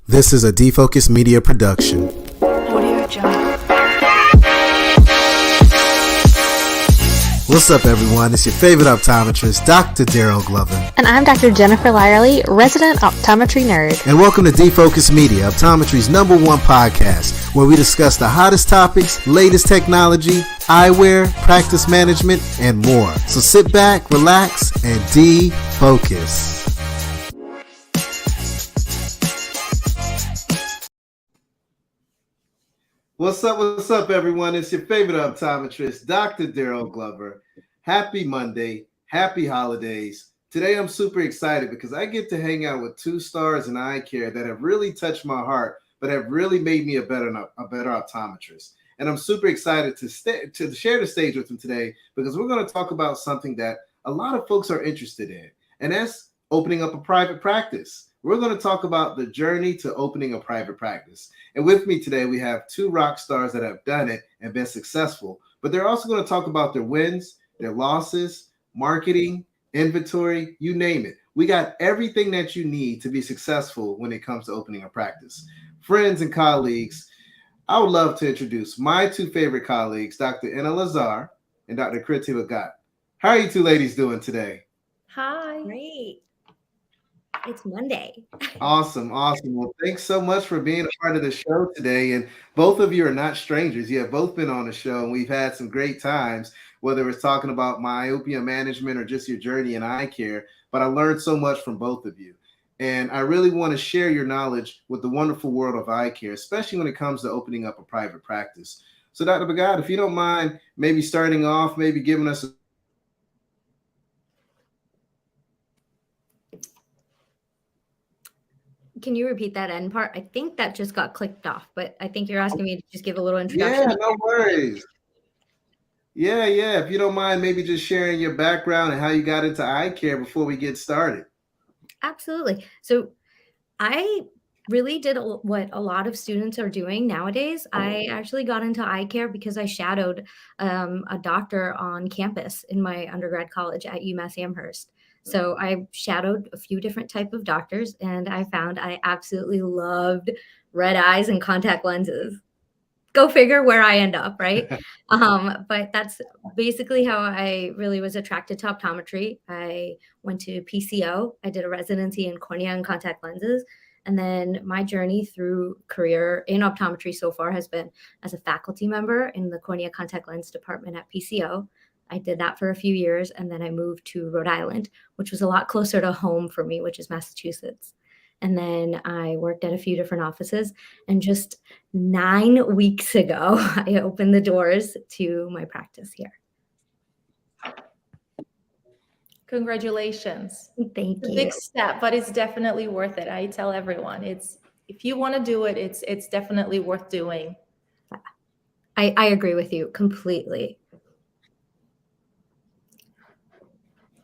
This is a Defocus Media production. Audio Jungle. What's up, everyone? It's your favorite optometrist, Dr. Daryl Glover. And I'm Dr. Jennifer Lyerly, resident optometry nerd. And welcome to Defocus Media, optometry's #1 podcast, where we discuss the hottest topics, latest technology, eyewear, practice management, and more. So sit back, relax, and defocus. What's up, everyone? It's your favorite optometrist, Dr. Daryl Glover. Happy Monday, happy holidays. Today I'm super excited because I get to hang out with two stars in eye care that have really touched my heart, but have really made me a better optometrist. And I'm super excited to share the stage with them today because we're going to talk about something that a lot of folks are interested in, and that's opening up a private practice. We're going to talk about the journey to opening a private practice. And with me today, we have two rock stars that have done it and been successful, but they're also going to talk about their wins, their losses, marketing, inventory, you name it. We got everything that you need to be successful when it comes to opening a practice. Friends and colleagues, I would love to introduce my two favorite colleagues, Dr. Lazar and Dr. Kriti Bhagat. How are you two ladies doing today? Hi. Great. It's Monday. Awesome. Well, thanks so much for being a part of the show today. And both of you are not strangers. You have both been on the show, and we've had some great times, whether it's talking about myopia management or just your journey in eye care. But I learned so much from both of you. And I really want to share your knowledge with the wonderful world of eye care, especially when it comes to opening up a private practice. So Dr. Bhagat, if you don't mind, maybe starting off, maybe giving us a Can you repeat that end part? I think that just got clicked off, but I think you're asking me to just give a little introduction. Yeah, no worries. Yeah. If you don't mind, maybe just sharing your background and how you got into eye care before we get started. Absolutely. So I really did what a lot of students are doing nowadays. I actually got into eye care because I shadowed a doctor on campus in my undergrad college at UMass Amherst. So I shadowed a few different type of doctors, and I found I absolutely loved red eyes and contact lenses. Go figure where I end up, right? But that's basically how I really was attracted to optometry. I went to PCO. I did a residency in cornea and contact lenses. And then my journey through career in optometry so far has been as a faculty member in the cornea contact lens department at PCO. I did that for a few years, and then I moved to Rhode Island, which was a lot closer to home for me, which is Massachusetts. And then I worked at a few different offices, and just 9 weeks ago, I opened the doors to my practice here. Congratulations. Thank you. It's a big step, but it's definitely worth it. I tell everyone, if you want to do it, it's definitely worth doing. I agree with you completely.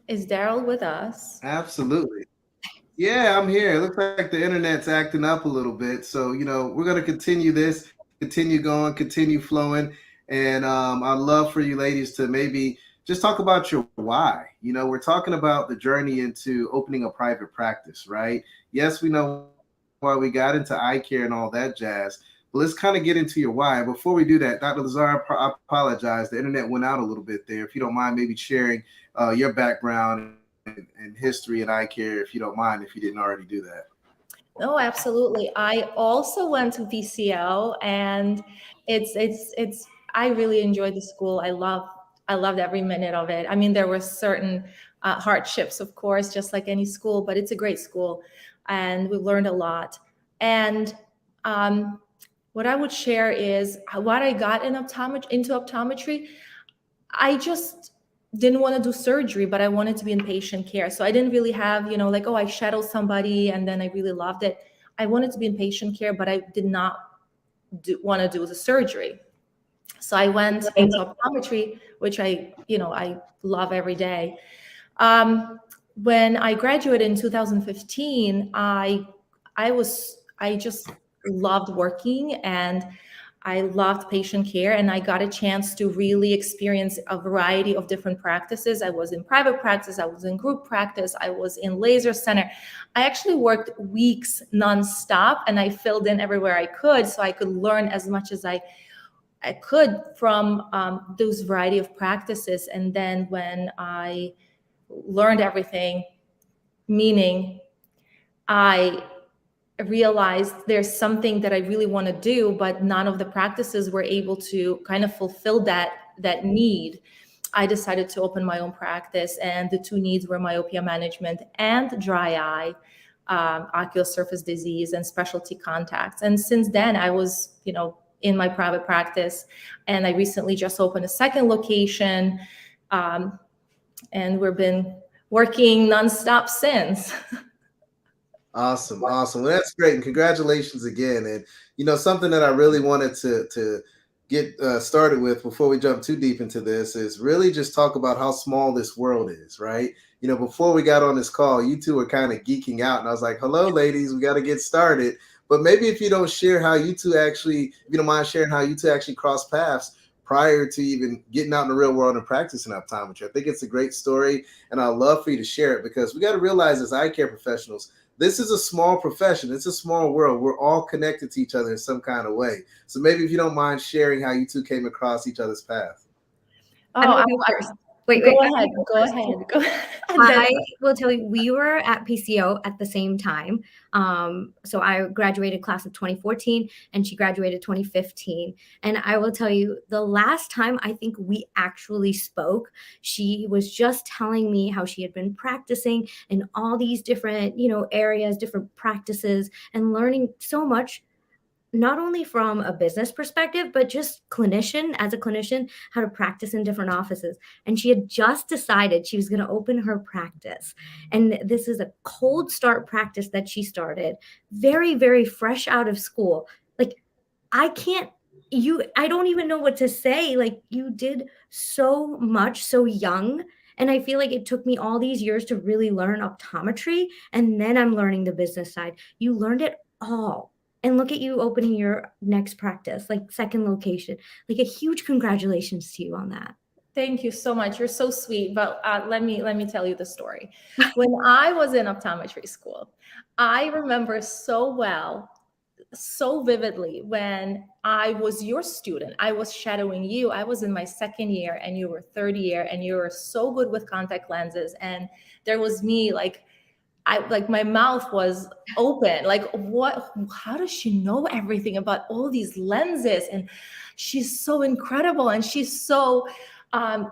Is Daryl with us? Absolutely. Yeah, I'm here. It looks like the internet's acting up a little bit. So, we're going to continue this, continue going, continue flowing. And I'd love for you ladies to maybe just talk about your why. We're talking about the journey into opening a private practice, right? Yes, we know why we got into eye care and all that jazz. But let's kind of get into your why. Before we do that, Dr. Lazar, I apologize. The internet went out a little bit there. If you don't mind maybe sharing your background and history in eye care, if you don't mind, if you didn't already do that. No, absolutely. I also went to PCO, and I really enjoyed the school. I loved every minute of it. I mean, there were certain hardships, of course, just like any school, but it's a great school, and we learned a lot. And what I would share is what I got into optometry. I just didn't want to do surgery, but I wanted to be in patient care. So I didn't really have, I shadowed somebody and then I really loved it. I wanted to be in patient care, but I did not want to do the surgery. So I went into optometry, which I love every day. When I graduated in 2015, I just loved working, and I loved patient care, and I got a chance to really experience a variety of different practices. I was in private practice, I was in group practice, I was in Lazar Center. I actually worked weeks nonstop, and I filled in everywhere I could so I could learn as much as I could from those variety of practices. And then when I learned everything, meaning I realized there's something that I really want to do, but none of the practices were able to kind of fulfill that need. I decided to open my own practice, and the two needs were myopia management and dry eye, ocular surface disease, and specialty contacts. And since then, I was, in my private practice, and I recently just opened a second location, and we've been working nonstop since. Awesome. Well, that's great. And congratulations again. And, something that I really wanted to get started with before we jump too deep into this is really just talk about how small this world is, right? Before we got on this call, you two were kind of geeking out, and I was like, hello, ladies, we got to get started. But maybe if you don't share how you two actually, if you don't mind sharing how you two actually crossed paths prior to even getting out in the real world and practicing optometry. I think it's a great story, and I'd love for you to share it, because we got to realize as eye care professionals, this is a small profession. It's a small world. We're all connected to each other in some kind of way. So maybe if you don't mind sharing how you two came across each other's path. Wait. Go ahead. I will tell you, we were at PCO at the same time. So I graduated class of 2014, and she graduated 2015. And I will tell you, the last time I think we actually spoke, she was just telling me how she had been practicing in all these different, areas, different practices, and learning so much, not only from a business perspective, but just as a clinician, how to practice in different offices. And she had just decided she was going to open her practice. And this is a cold start practice that she started, very, very fresh out of school. Like, I don't even know what to say. Like, you did so much so young. And I feel like it took me all these years to really learn optometry. And then I'm learning the business side. You learned it all. And look at you opening your next practice, like second location. Like, a huge congratulations to you on that. Thank you so much. You're so sweet. But let me tell you the story. When I was in optometry school, I remember so well, so vividly, when I was your student. I was shadowing you. I was in my second year, and you were third year, and you were so good with contact lenses. And there was me, my mouth was open. Like, how does she know everything about all these lenses? And she's so incredible, and she's so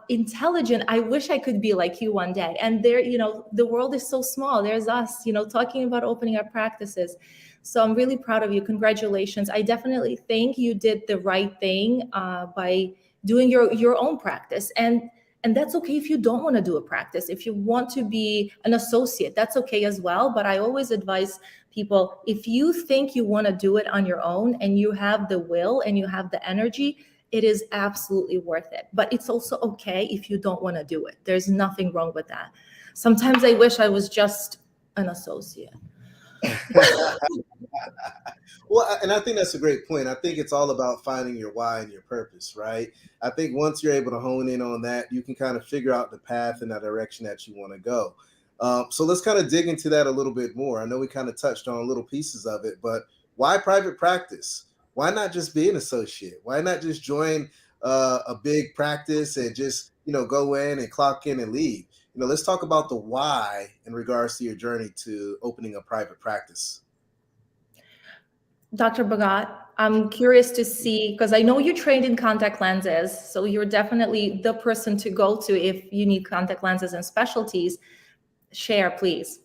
intelligent. I wish I could be like you one day. And there, the world is so small. There's us, talking about opening our practices. So I'm really proud of you. Congratulations. I definitely think you did the right thing by doing your own practice. And that's okay if you don't want to do a practice. If you want to be an associate, that's okay as well. But I always advise people, if you think you want to do it on your own and you have the will and you have the energy, it is absolutely worth it. But it's also okay if you don't want to do it. There's nothing wrong with that. Sometimes I wish I was just an associate. Well, and I think that's a great point. I think it's all about finding your why and your purpose, right? I think once you're able to hone in on that, you can kind of figure out the path in that direction that you want to go. So let's kind of dig into that a little bit more. I know we kind of touched on little pieces of it, but why private practice? Why not just be an associate? Why not just join a big practice and just, go in and clock in and leave? Let's talk about the why in regards to your journey to opening a private practice. Dr. Bhagat, I'm curious to see, because I know you trained in contact lenses, so you're definitely the person to go to if you need contact lenses and specialties. Share, please.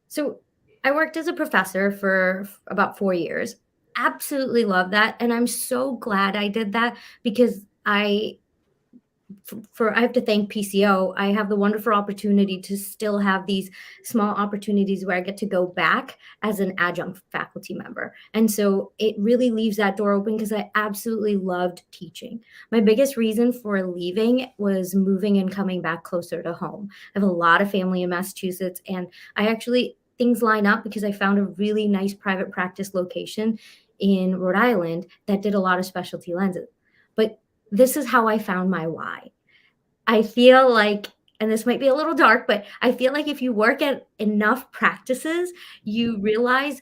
So I worked as a professor for about 4 years. Absolutely love that. And I'm so glad I did that, because I have to thank PCO. I have the wonderful opportunity to still have these small opportunities where I get to go back as an adjunct faculty member. And so it really leaves that door open, because I absolutely loved teaching. My biggest reason for leaving was moving and coming back closer to home. I have a lot of family in Massachusetts, and things line up because I found a really nice private practice location in Rhode Island that did a lot of specialty lenses. But this is how I found my why. I feel like, and this might be a little dark, but I feel like if you work at enough practices, you realize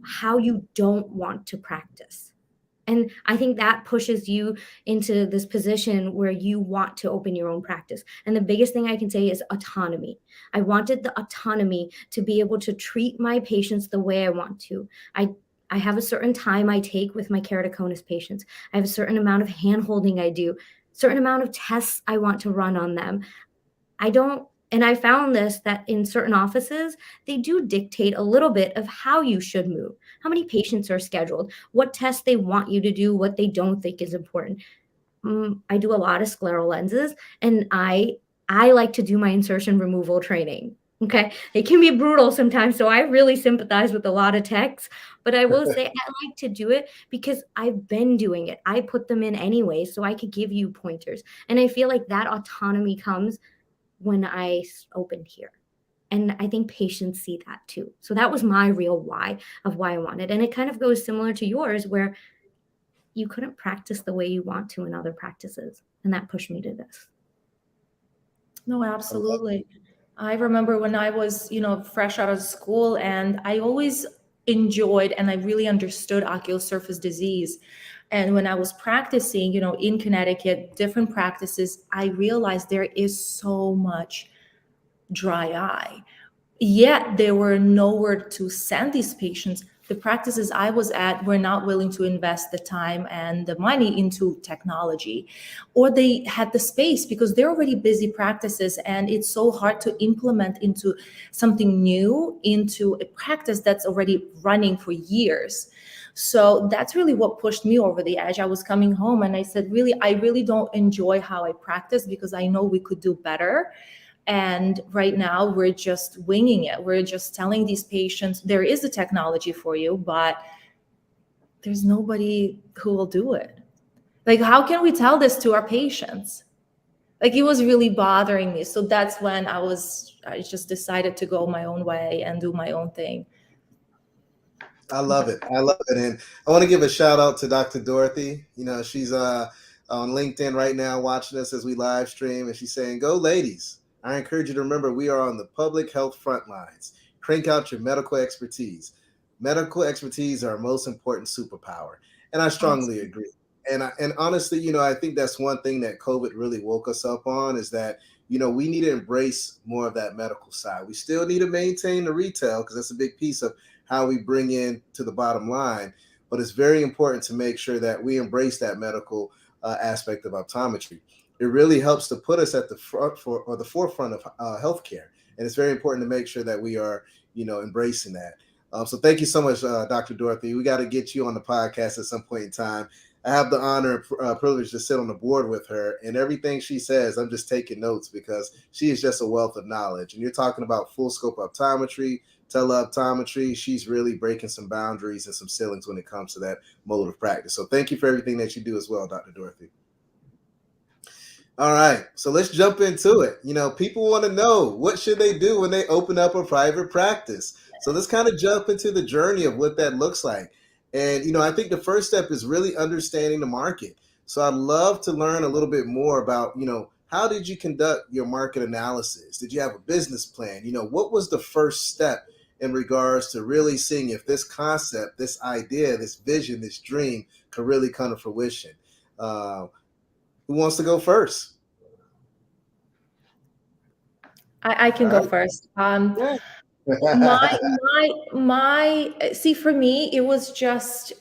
how you don't want to practice. And I think that pushes you into this position where you want to open your own practice. And the biggest thing I can say is autonomy. I wanted the autonomy to be able to treat my patients the way I want to. I have a certain time I take with my keratoconus patients. I have a certain amount of hand holding I do, certain amount of tests I want to run on them. And I found this, that in certain offices, they do dictate a little bit of how you should move, how many patients are scheduled, what tests they want you to do, what they don't think is important. I do a lot of scleral lenses, and I like to do my insertion removal training. Okay. It can be brutal sometimes. So I really sympathize with a lot of techs, but I will say I like to do it because I've been doing it. I put them in anyway, so I could give you pointers. And I feel like that autonomy comes when I opened here. And I think patients see that too. So that was my real why of why I wanted. And it kind of goes similar to yours, where you couldn't practice the way you want to in other practices. And that pushed me to this. No, absolutely. I remember when I was, fresh out of school, and I always enjoyed and I really understood ocular surface disease. And when I was practicing, in Connecticut, different practices, I realized there is so much dry eye. Yet there were nowhere to send these patients. The practices I was at were not willing to invest the time and the money into technology, or they had the space because they're already busy practices, and it's so hard to implement into something new, into a practice that's already running for years. So that's really what pushed me over the edge. I was coming home and I said, I really don't enjoy how I practice, because I know we could do better. And right now we're just winging it. We're just telling these patients, there is a technology for you, but there's nobody who will do it. Like, how can we tell this to our patients? Like, it was really bothering me. So that's when I just decided to go my own way and do my own thing. I love it. I love it. And I want to give a shout out to Dr. Dorothy. She's on LinkedIn right now watching us as we live stream, and she's saying, "Go ladies. I encourage you to remember we are on the public health front lines. Crank out your medical expertise. Medical expertise are our most important superpower." And I strongly agree. And honestly, I think that's one thing that COVID really woke us up on, is that, we need to embrace more of that medical side. We still need to maintain the retail, because that's a big piece of how we bring in to the bottom line. But it's very important to make sure that we embrace that medical aspect of optometry. It really helps to put us at the forefront of healthcare. And it's very important to make sure that we are, embracing that. So thank you so much, Dr. Dorothy. We got to get you on the podcast at some point in time. I have the honor and privilege to sit on the board with her, and everything she says, I'm just taking notes, because she is just a wealth of knowledge. And you're talking about full scope optometry, teleoptometry. She's really breaking some boundaries and some ceilings when it comes to that mode of practice. So thank you for everything that you do as well, Dr. Dorothy. All right, so let's jump into it. People want to know, what should they do when they open up a private practice? So let's kind of jump into the journey of what that looks like. And, I think the first step is really understanding the market. So I'd love to learn a little bit more about, how did you conduct your market analysis? Did you have a business plan? What was the first step in regards to really seeing if this concept, this idea, this vision, this dream could really come to fruition? Who wants to go first? I can go first. See, for me, it was just,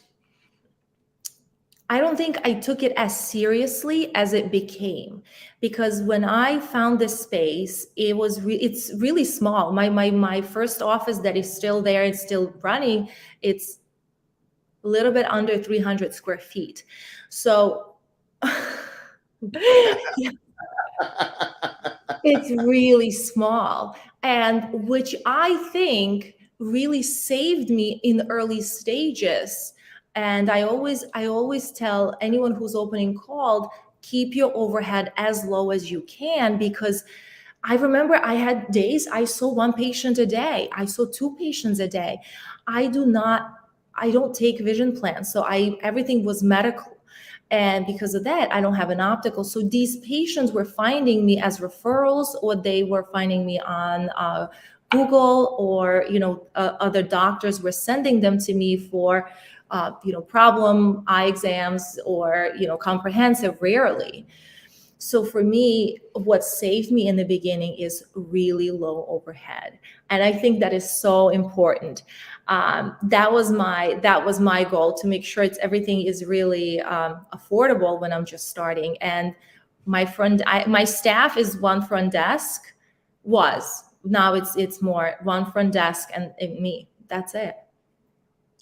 I don't think I took it as seriously as it became, because when I found this space, it's really small. My first office that is still there, it's still running. It's a little bit under 300 square feet. So it's really small, and which I think really saved me in the early stages. And I always tell anyone who's opening cold, keep your overhead as low as you can, because I remember I had days I saw one patient a day. I saw two patients a day. I don't take vision plans, so everything was medical. And because of that, I don't have an optical. So these patients were finding me as referrals, or they were finding me on Google, or other doctors were sending them to me for problem eye exams, or comprehensive, rarely. So for me, what saved me in the beginning is really low overhead, and I think that is so important. That was my goal, to make sure everything is really affordable when I'm just starting. And my staff is one front desk. Was Now it's more one front desk and me. That's it.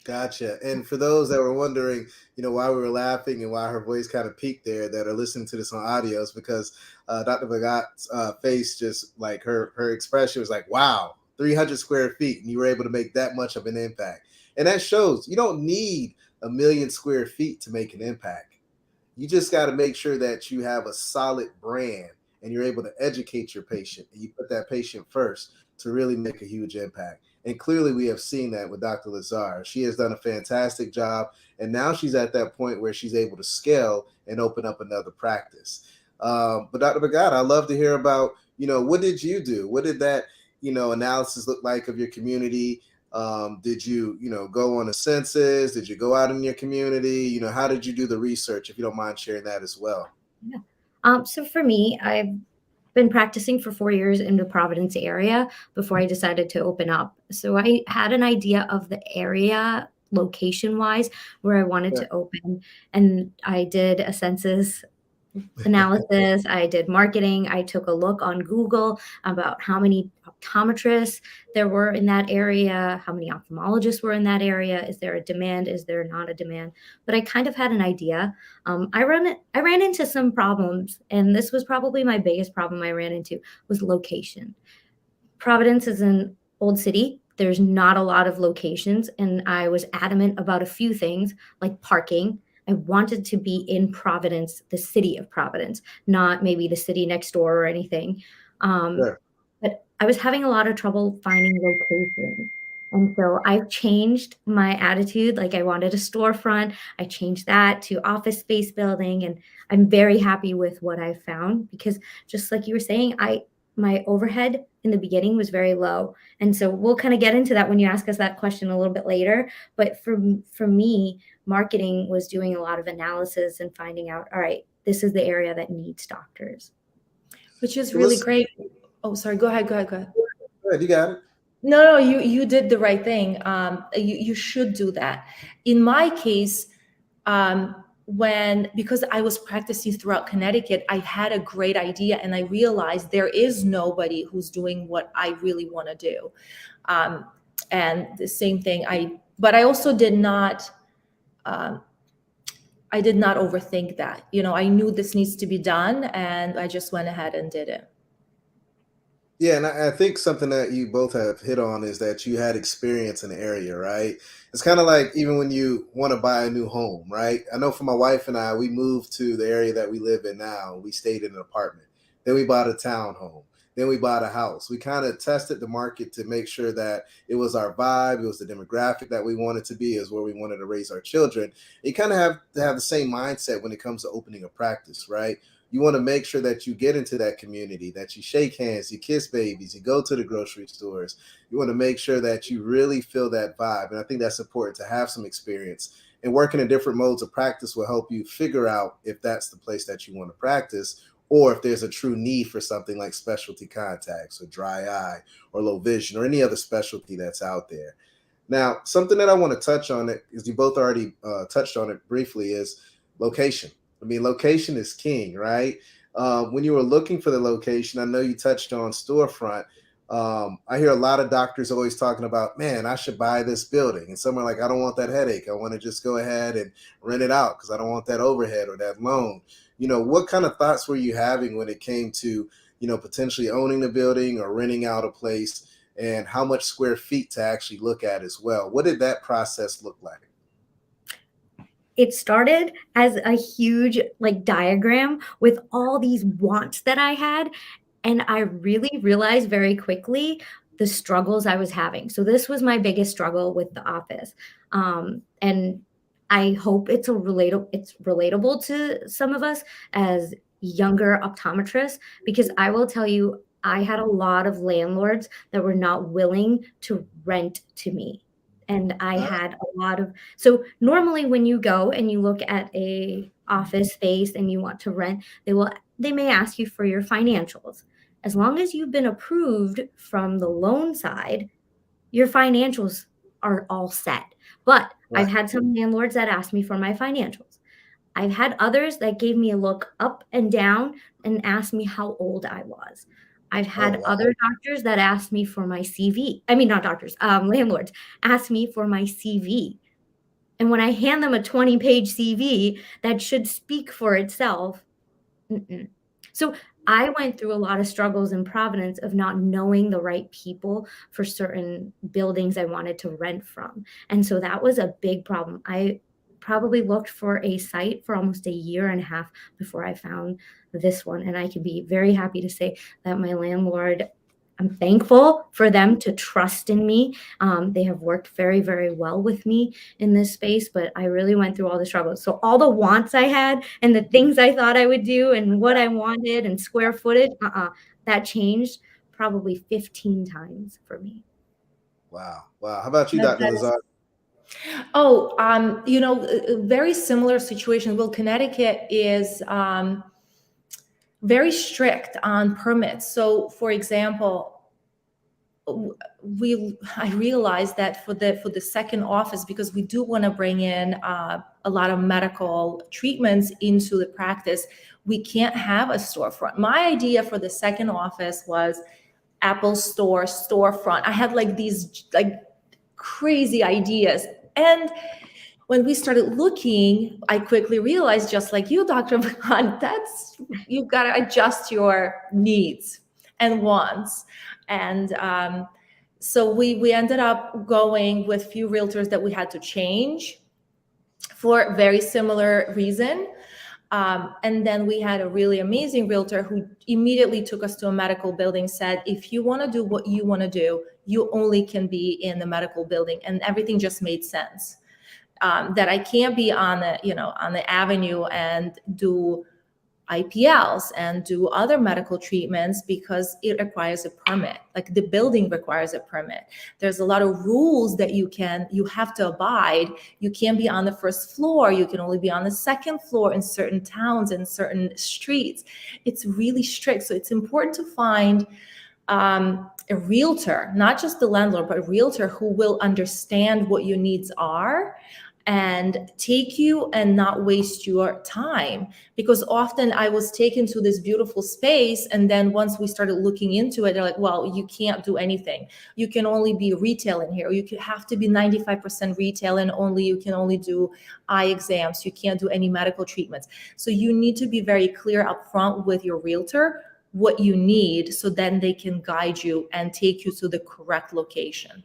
Gotcha. And for those that were wondering, why we were laughing and why her voice kind of peaked there, that are listening to this on audio, is because Dr. Bhagat's face, just like her expression was like, wow, 300 square feet, and you were able to make that much of an impact. And that shows you don't need 1,000,000 square feet to make an impact. You just got to make sure that you have a solid brand and you're able to educate your patient, and you put that patient first to really make a huge impact. And clearly we have seen that with Dr. Lazar. She has done a fantastic job. And now she's at that point where she's able to scale and open up another practice. But Dr. Bhagat, I'd love to hear about, what did you do? What did that, analysis look like of your community? Did you, go on a census? Did you go out in your community? How did you do the research, if you don't mind sharing that as well? Yeah. So for me, I've been practicing for 4 years in the Providence area before I decided to open up. So I had an idea of the area location-wise where I wanted to open, and I did a census analysis. I did marketing. I took a look on Google about how many optometrists there were in that area, how many ophthalmologists were in that area. Is there a demand? Is there not a demand? But I kind of had an idea. I ran into some problems, and this was probably my biggest problem I ran into, was location. Providence is an old city. There's not a lot of locations, and I was adamant about a few things, like parking. I wanted to be in Providence, the city of Providence, not maybe the city next door or anything. Sure. But I was having a lot of trouble finding locations. And so I've changed my attitude. Like, I wanted a storefront. I changed that to office space building. And I'm very happy with what I found, because just like you were saying, my overhead in the beginning was very low. And so we'll kind of get into that when you ask us that question a little bit later. But for me, marketing was doing a lot of analysis and finding out, all right, this is the area that needs doctors. Which is really great. Oh, sorry. Go ahead. Go ahead, you got it. No, you did the right thing. You should do that. In my case, because I was practicing throughout Connecticut, I had a great idea, and I realized there is nobody who's doing what I really want to do. And the same thing, but I also did not. I did not overthink that. I knew this needs to be done, and I just went ahead and did it. Yeah, and I think something that you both have hit on is that you had experience in the area, right? It's kind of like even when you want to buy a new home, right? I know for my wife and I, we moved to the area that we live in now. We stayed in an apartment. Then we bought a townhome. Then we bought a house. We kind of tested the market to make sure that it was our vibe, it was the demographic that we wanted to be, is where we wanted to raise our children. You kind of have to have the same mindset when it comes to opening a practice, right? You want to make sure that you get into that community, that you shake hands, you kiss babies, you go to the grocery stores. You want to make sure that you really feel that vibe. And I think that's important, to have some experience. And working in different modes of practice will help you figure out if that's the place that you want to practice, or if there's a true need for something like specialty contacts or dry eye or low vision or any other specialty that's out there. Now, something that I want to touch on, because you both already touched on it briefly, is location. I mean, location is king, right? When you were looking for the location, I know you touched on storefront. I hear a lot of doctors always talking about, man, I should buy this building. And some are like, I don't want that headache. I want to just go ahead and rent it out because I don't want that overhead or that loan. What kind of thoughts were you having when it came to, potentially owning the building or renting out a place, and how much square feet to actually look at as well? What did that process look like? It started as a huge diagram with all these wants that I had. And I really realized very quickly the struggles I was having. So this was my biggest struggle with the office. And I hope it's relatable to some of us as younger optometrists, because I will tell you, I had a lot of landlords that were not willing to rent to me. And I had a lot of, so normally when you go and you look at a office space and you want to rent, they may ask you for your financials. As long as you've been approved from the loan side, your financials are all set. But I've had some landlords that asked me for my financials. I've had others that gave me a look up and down and asked me how old I was. I've had other doctors that asked me for my CV. I mean, not doctors, landlords asked me for my CV. And when I hand them a 20-page CV that should speak for itself, mm-mm. So I went through a lot of struggles in Providence of not knowing the right people for certain buildings I wanted to rent from. And so that was a big problem. I probably looked for a site for almost a year and a half before I found this one. And I can be very happy to say that my landlord, I'm thankful for them to trust in me. They have worked very, very well with me in this space, but I really went through all the struggles. So all the wants I had and the things I thought I would do and what I wanted and square footage, that changed probably 15 times for me. Wow. How about you, That- Dr. that is- Lazar? Oh, a very similar situation. Well, Connecticut is very strict on permits. So, for example, I realized that for the second office, because we do want to bring in a lot of medical treatments into the practice, we can't have a storefront. My idea for the second office was Apple Store storefront. I had like these like crazy ideas, and when we started looking, I quickly realized, just like you, Dr. Bhagat, you've got to adjust your needs and wants. And so we ended up going with few realtors that we had to change for very similar reason. And then we had a really amazing realtor who immediately took us to a medical building, said, if you want to do what you want to do, you only can be in the medical building. And everything just made sense. That I can't be on the avenue and do IPLs and do other medical treatments because it requires a permit. Like the building requires a permit. There's a lot of rules that you have to abide. You can't be on the first floor. You can only be on the second floor in certain towns and certain streets. It's really strict. So it's important to find a realtor, not just the landlord, but a realtor who will understand what your needs are and take you and not waste your time. Because often I was taken to this beautiful space, and then once we started looking into it, they're like, well, you can't do anything. You can only be retail in here. You could have to be 95% retail, and you can only do eye exams. You can't do any medical treatments. So you need to be very clear up front with your realtor what you need, so then they can guide you and take you to the correct location.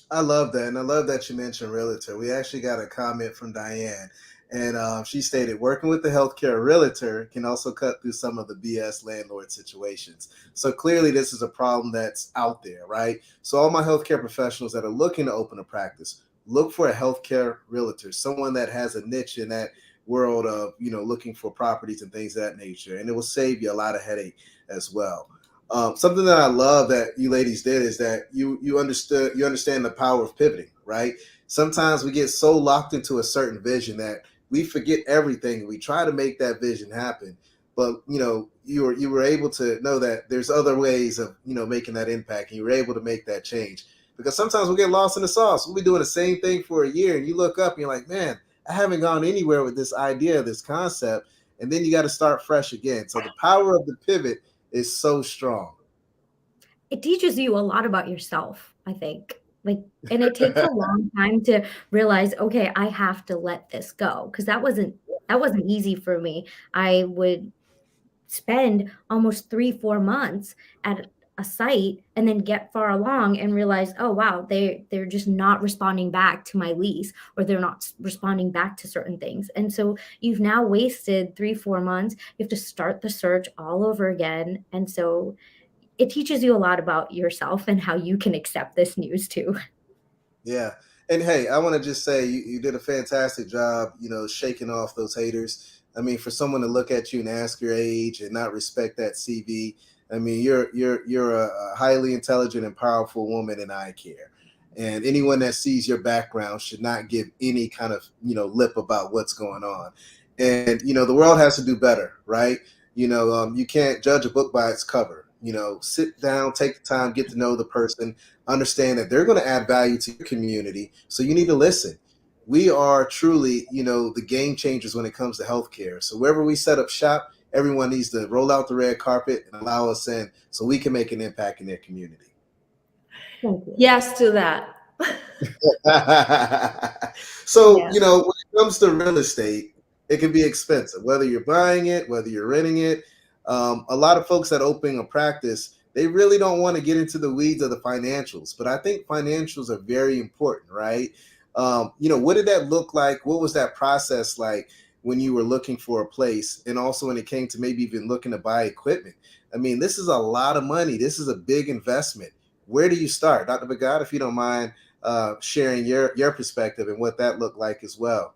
I love that. And I love that you mentioned realtor. We actually got a comment from Diane, and she stated, working with the healthcare realtor can also cut through some of the BS landlord situations. So clearly this is a problem that's out there, right? So all my healthcare professionals that are looking to open a practice, look for a healthcare realtor, someone that has a niche in that world of, looking for properties and things of that nature. And it will save you a lot of headache as well. Something that I love that you ladies did is that you understand the power of pivoting, right? Sometimes we get so locked into a certain vision that we forget everything. We try to make that vision happen, but you were able to know that there's other ways of making that impact, and you were able to make that change. Because sometimes we get lost in the sauce. We'll be doing the same thing for a year, and you look up and you're like, man, I haven't gone anywhere with this idea, this concept, and then you got to start fresh again. So the power of the pivot is so strong. It teaches you a lot about yourself, I think. And it takes a long time to realize, okay, I have to let this go, because that wasn't easy for me. I would spend almost 3-4 months at a site and then get far along and realize, oh wow, they're just not responding back to my lease, or they're not responding back to certain things. And so you've now wasted 3-4 months. You have to start the search all over again. And so it teaches you a lot about yourself and how you can accept this news too. Yeah. And hey, I want to just say you did a fantastic job, shaking off those haters. I mean, for someone to look at you and ask your age and not respect that CV, I mean, you're a highly intelligent and powerful woman, and I care. And anyone that sees your background should not give any kind of, lip about what's going on. And, the world has to do better, right? You can't judge a book by its cover. Sit down, take the time, get to know the person, understand that they're going to add value to your community. So you need to listen. We are truly, the game changers when it comes to healthcare. So wherever we set up shop, everyone needs to roll out the red carpet and allow us in so we can make an impact in their community. Yes to that. So, Yeah. when it comes to real estate, it can be expensive, whether you're buying it, whether you're renting it. A lot of folks that open a practice, they really don't want to get into the weeds of the financials, but I think financials are very important, right? What did that look like? What was that process like when you were looking for a place? And also when it came to maybe even looking to buy equipment? I mean, this is a lot of money. This is a big investment. Where do you start? Dr. Bhagat, if you don't mind sharing your perspective and what that looked like as well.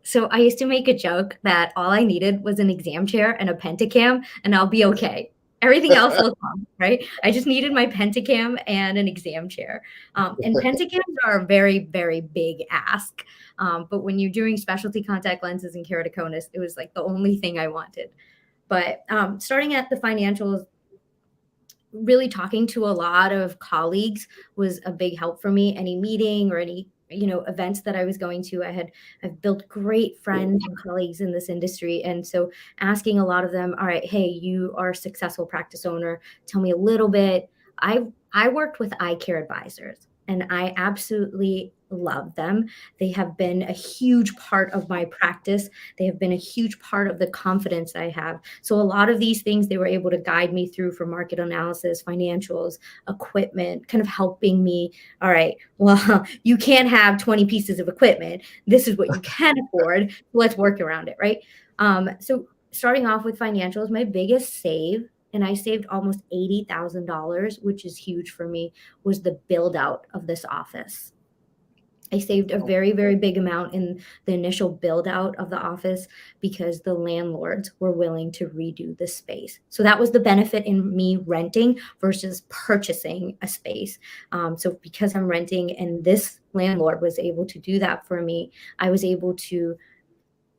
So I used to make a joke that all I needed was an exam chair and a pentacam, and I'll be okay. Everything else will come, right? I just needed my pentacam and an exam chair. And pentacams are a very, very big ask. But when you're doing specialty contact lenses and keratoconus, it was like the only thing I wanted. But starting at the financials, really talking to a lot of colleagues was a big help for me. Any meeting or any events that I was going to, I've built great friends and colleagues in this industry. And so asking a lot of them, all right, hey, you are a successful practice owner, tell me a little bit. I worked with eye care advisors, and I absolutely love them. They have been a huge part of my practice. They have been a huge part of the confidence I have. So a lot of these things they were able to guide me through, for market analysis, financials, equipment, kind of helping me. All right, well, you can't have 20 pieces of equipment. This is what you can afford. Let's work around it, right? So starting off with financials, my biggest save, and I saved almost $80,000, which is huge for me, was the build out of this office. I saved a very, very big amount in the initial build out of the office because the landlords were willing to redo the space. So that was the benefit in me renting versus purchasing a space. So because I'm renting and this landlord was able to do that for me, I was able to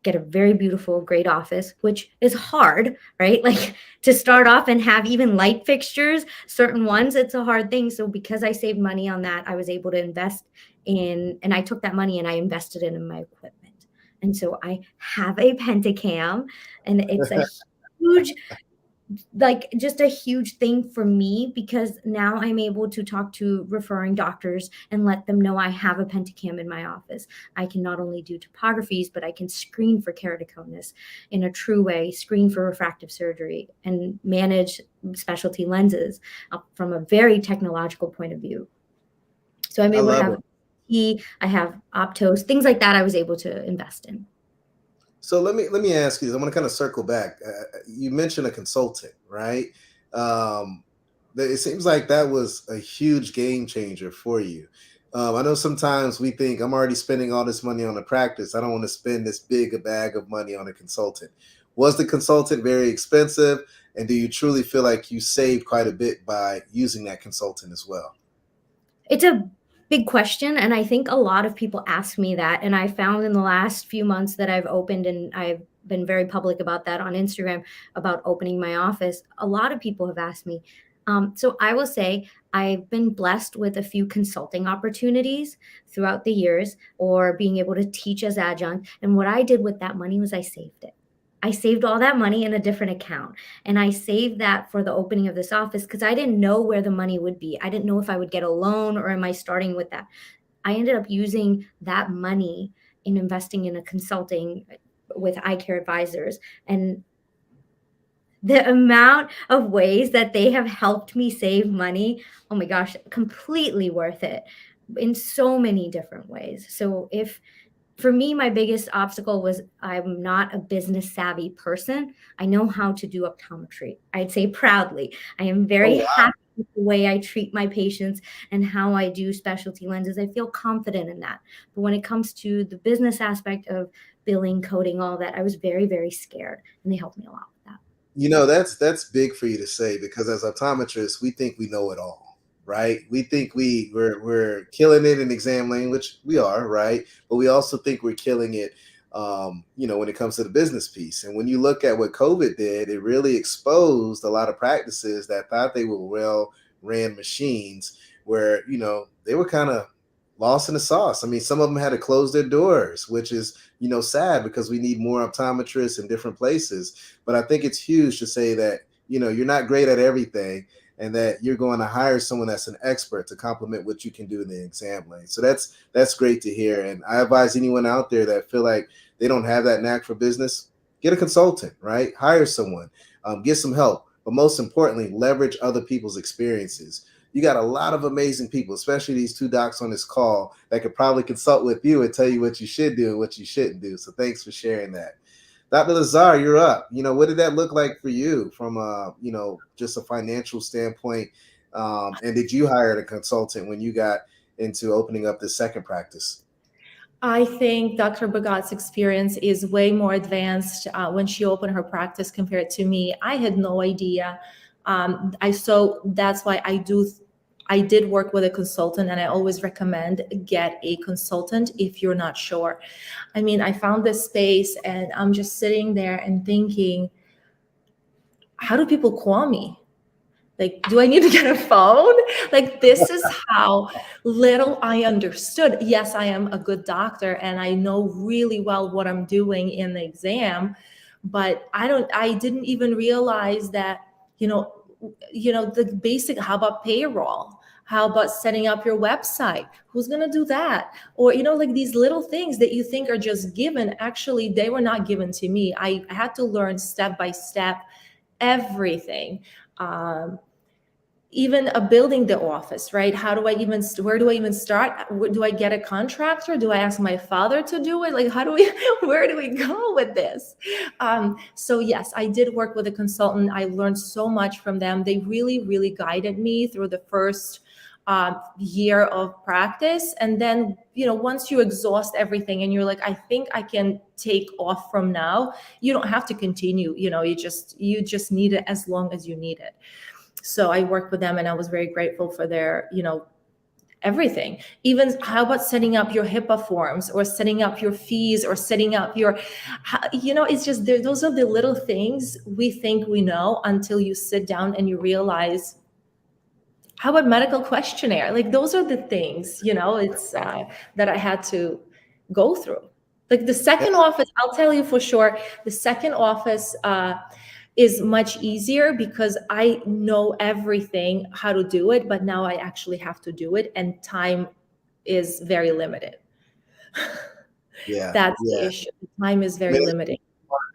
get a very beautiful, great office, which is hard, right? Like to start off and have even light fixtures, certain ones, it's a hard thing. So because I saved money on that, I was able to invest in, and I took that money and I invested it in my equipment. And so I have a pentacam, and it's a huge, like just a huge thing for me, because now I'm able to talk to referring doctors and let them know I have a pentacam in my office. I can not only do topographies, but I can screen for keratoconus in a true way, screen for refractive surgery, and manage specialty lenses from a very technological point of view. So I'm able to have I have Optos, things like that I was able to invest in. So let me ask you this. I'm going to kind of circle back. You mentioned a consultant, right? It seems like that was a huge game changer for you. I know sometimes we think I'm already spending all this money on a practice. I don't want to spend this big a bag of money on a consultant. Was the consultant very expensive? And do you truly feel like you saved quite a bit by using that consultant as well? It's a big question, and I think a lot of people ask me that, and I found in the last few months that I've opened, and I've been very public about that on Instagram about opening my office, a lot of people have asked me. So I will say I've been blessed with a few consulting opportunities throughout the years, or being able to teach as adjunct, and what I did with that money was I saved it. I saved all that money in a different account, and I saved that for the opening of this office because I didn't know where the money would be. I didn't know if I would get a loan, or am I starting with that. I ended up using that money in investing in a consulting with eye care advisors, and the amount of ways that they have helped me save money, oh my gosh, completely worth it in so many different ways. So for me, my biggest obstacle was I'm not a business savvy person. I know how to do optometry. I'd say proudly. I am very happy with the way I treat my patients and how I do specialty lenses. I feel confident in that. But when it comes to the business aspect of billing, coding, all that, I was very, very scared, and they helped me a lot with that. That's big for you to say, because as optometrists, we think we know it all, right? We think we're killing it in exam lane, which we are, right? But we also think we're killing it, when it comes to the business piece. And when you look at what COVID did, it really exposed a lot of practices that thought they were well ran machines, where they were kind of lost in the sauce. I mean, some of them had to close their doors, which is sad, because we need more optometrists in different places. But I think it's huge to say that, you're not great at everything, and that you're going to hire someone that's an expert to complement what you can do in the exam lane. So that's great to hear. And I advise anyone out there that feel like they don't have that knack for business, get a consultant, right? Hire someone, get some help. But most importantly, leverage other people's experiences. You got a lot of amazing people, especially these two docs on this call, that could probably consult with you and tell you what you should do and what you shouldn't do. So thanks for sharing that. Dr. Lazar, you're up. What did that look like for you from just a financial standpoint? And did you hire a consultant when you got into opening up this second practice? I think Dr. Bhagat's experience is way more advanced when she opened her practice compared to me. I had no idea. So that's why I did work with a consultant, and I always recommend get a consultant if you're not sure. I mean, I found this space, and I'm just sitting there and thinking, how do people call me? Like, do I need to get a phone? Like, this is how little I understood. Yes, I am a good doctor, and I know really well what I'm doing in the exam, but I didn't even realize that, the basic, how about payroll? How about setting up your website? Who's going to do that? Or, like these little things that you think are just given, actually, they were not given to me. I had to learn step by step everything. Even building the office, right? Where do I even start? Do I get a contractor? Do I ask my father to do it? Like, where do we go with this? So yes, I did work with a consultant. I learned so much from them. They really, really guided me through the first year of practice. And then, once you exhaust everything and you're like, I think I can take off from now, you don't have to continue. You just need it as long as you need it. So I worked with them, and I was very grateful for their, everything. Even how about setting up your HIPAA forms, or setting up your fees, or setting up your, it's just those are the little things we think we know until you sit down and you realize. How about medical questionnaire? Like, those are the things, it's that I had to go through. Like the second office, I'll tell you for sure, the second office is much easier because I know everything, how to do it, but now I actually have to do it, and time is very limited. Yeah. That's the issue. Time is very limited.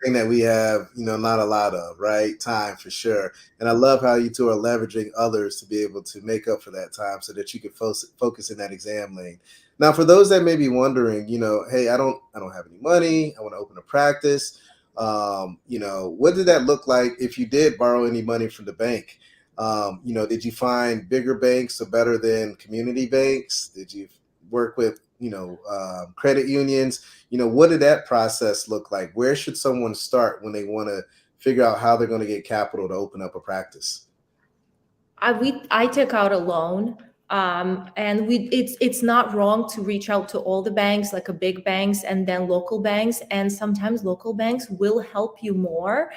Thing that we have, not a lot of, right? Time, for sure. And I love how you two are leveraging others to be able to make up for that time so that you can focus in that exam lane. Now, for those that may be wondering, hey, I don't have any money, I want to open a practice. What did that look like if you did borrow any money from the bank? Did you find bigger banks are better than community banks? Did you work with, credit unions? What did that process look like? Where should someone start when they want to figure out how they're going to get capital to open up a practice? I took out a loan. And it's not wrong to reach out to all the banks, like a big banks, and then local banks. And sometimes local banks will help you more,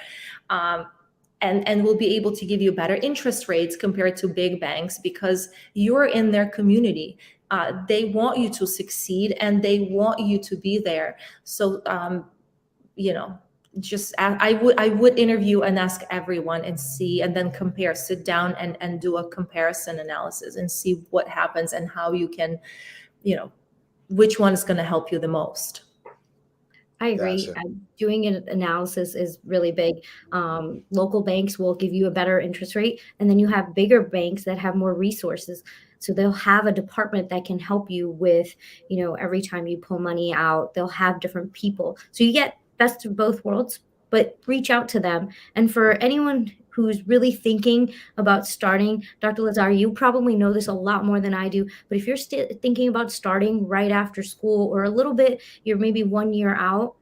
and will be able to give you better interest rates compared to big banks, because you're in their community. They want you to succeed, and they want you to be there. So, I would interview and ask everyone and see, and then compare, sit down and do a comparison analysis and see what happens and how you can, which one is going to help you the most. I agree. Gotcha. Doing an analysis is really big. Local banks will give you a better interest rate, and then you have bigger banks that have more resources. So they'll have a department that can help you with, every time you pull money out, they'll have different people. So you get best of both worlds, but reach out to them. And for anyone who's really thinking about starting, Dr. Lazar, you probably know this a lot more than I do, but if you're still thinking about starting right after school or a little bit, you're maybe 1 year out,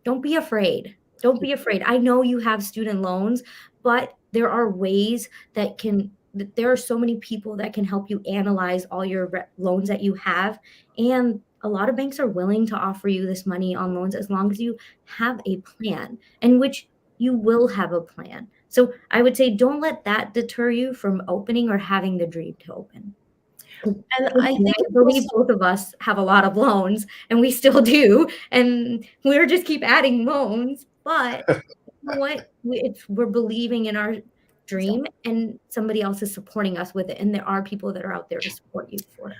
don't be afraid. Don't be afraid. I know you have student loans, but there are ways there are so many people that can help you analyze all your loans that you have. And a lot of banks are willing to offer you this money on loans as long as you have a plan, in which you will have a plan. So I would say don't let that deter you from opening or having the dream to open. And I think I believe both of us have a lot of loans, and we still do, and we're just keep adding loans. But you know what? We're believing in our dream, and somebody else is supporting us with it, and there are people that are out there to support you for it.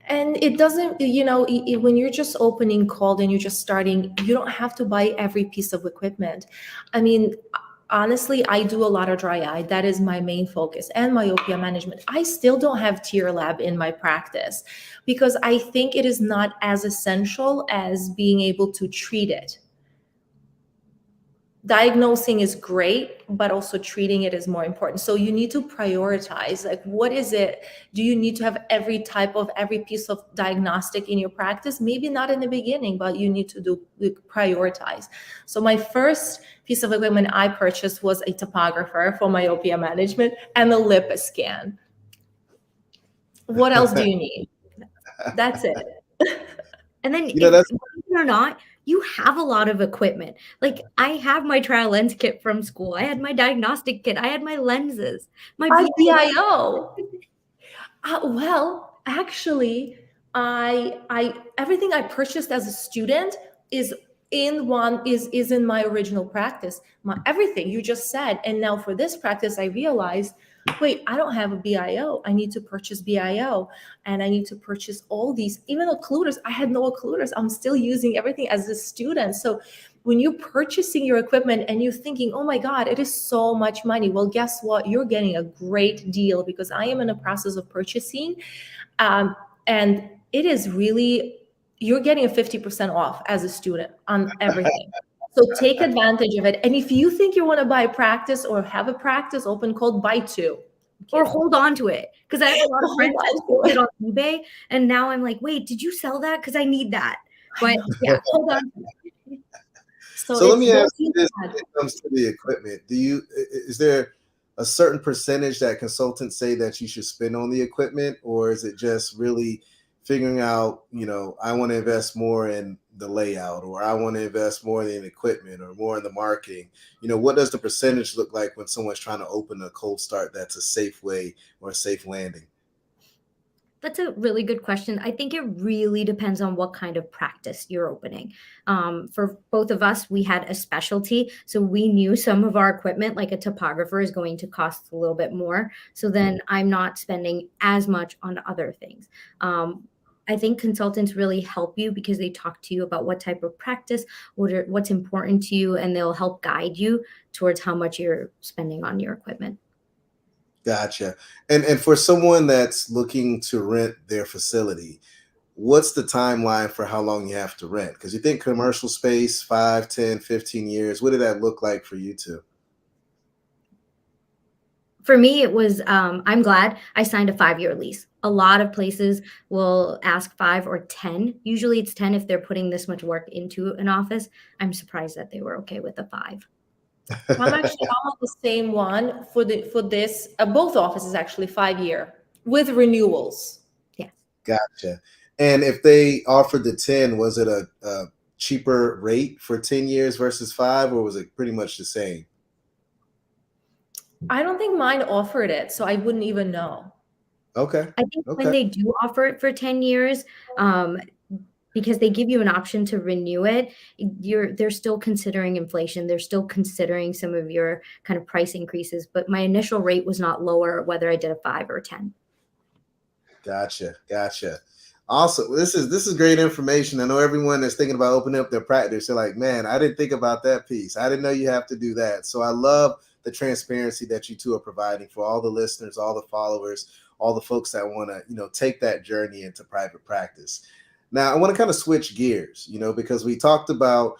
And it doesn't, when you're just opening cold and you're just starting, you don't have to buy every piece of equipment. I mean, honestly, I do a lot of dry eye. That is my main focus, and myopia management. I still don't have tear lab in my practice because I think it is not as essential as being able to treat it. Diagnosing is great, but also treating it is more important. So you need to prioritize, like, what is it? Do you need to have every piece of diagnostic in your practice? Maybe not in the beginning, but you need to prioritize. So my first piece of equipment I purchased was a topographer for myopia management and a lip scan. What else do you need? That's it. And then, believe it or not, you have a lot of equipment. Like, I have my trial lens kit from school. I had my diagnostic kit. I had my lenses. My BIO. Well, actually, I everything I purchased as a student is in my original practice. Everything you just said. And now for this practice, I realized, wait, I don't have a BIO. I need to purchase BIO, and I need to purchase all these, even occluders. I had no occluders. I'm still using everything as a student. So when you're purchasing your equipment and you're thinking, oh my God, it is so much money. Well, guess what? You're getting a great deal, because I am in a process of purchasing. And it is really, you're getting a 50% off as a student on everything. So take advantage of it. And if you think you want to buy a practice or have a practice open cold, buy two. Or hold on to it. Because I have a lot of friends that sold it on eBay. And now I'm like, wait, did you sell that? Because I need that. But yeah, hold on to it. So let me ask you this: when it comes to the equipment, is there a certain percentage that consultants say that you should spend on the equipment, or is it just really figuring out, I want to invest more in the layout, or I want to invest more in equipment, or more in the marketing? What does the percentage look like when someone's trying to open a cold start that's a safe way or a safe landing? That's a really good question. I think it really depends on what kind of practice you're opening. For both of us, we had a specialty. So we knew some of our equipment, like a topographer, is going to cost a little bit more. So then I'm not spending as much on other things. I think consultants really help you because they talk to you about what type of practice, what's important to you, and they'll help guide you towards how much you're spending on your equipment. Gotcha. And for someone that's looking to rent their facility, what's the timeline for how long you have to rent? Because you think commercial space, 5, 10, 15 years, what did that look like for you two? For me, it was, I'm glad I signed a 5-year lease. A lot of places will ask 5 or 10. Usually it's 10 if they're putting this much work into an office. I'm surprised that they were okay with the 5. I'm actually on the same one for this. Both offices actually 5-year with renewals. Yes. Gotcha. And if they offered the 10, was it a cheaper rate for 10 years versus 5, or was it pretty much the same? I don't think mine offered it, so I wouldn't even know. Okay. I think when they do offer it for 10 years, because they give you an option to renew it, they're still considering inflation. They're still considering some of your kind of price increases. But my initial rate was not lower whether I did a 5 or 10. Gotcha. Awesome. This is great information. I know everyone that's thinking about opening up their practice, they're like, man, I didn't think about that piece. I didn't know you have to do that. So I love the transparency that you two are providing for all the listeners, all the followers, all the folks that want to, take that journey into private practice. Now, I want to kind of switch gears, because we talked about,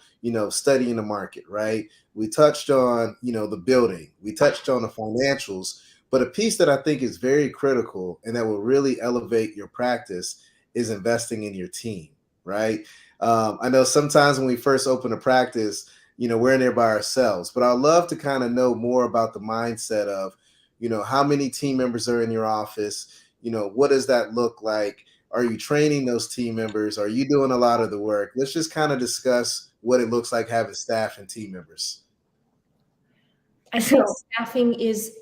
studying the market, right? We touched on, the building, we touched on the financials, but a piece that I think is very critical and that will really elevate your practice is investing in your team, right? I know sometimes when we first open a practice, we're in there by ourselves, but I'd love to kind of know more about the mindset of, how many team members are in your office? What does that look like? Are you training those team members? Are you doing a lot of the work? Let's just kind of discuss what it looks like having staff and team members. I think staffing is,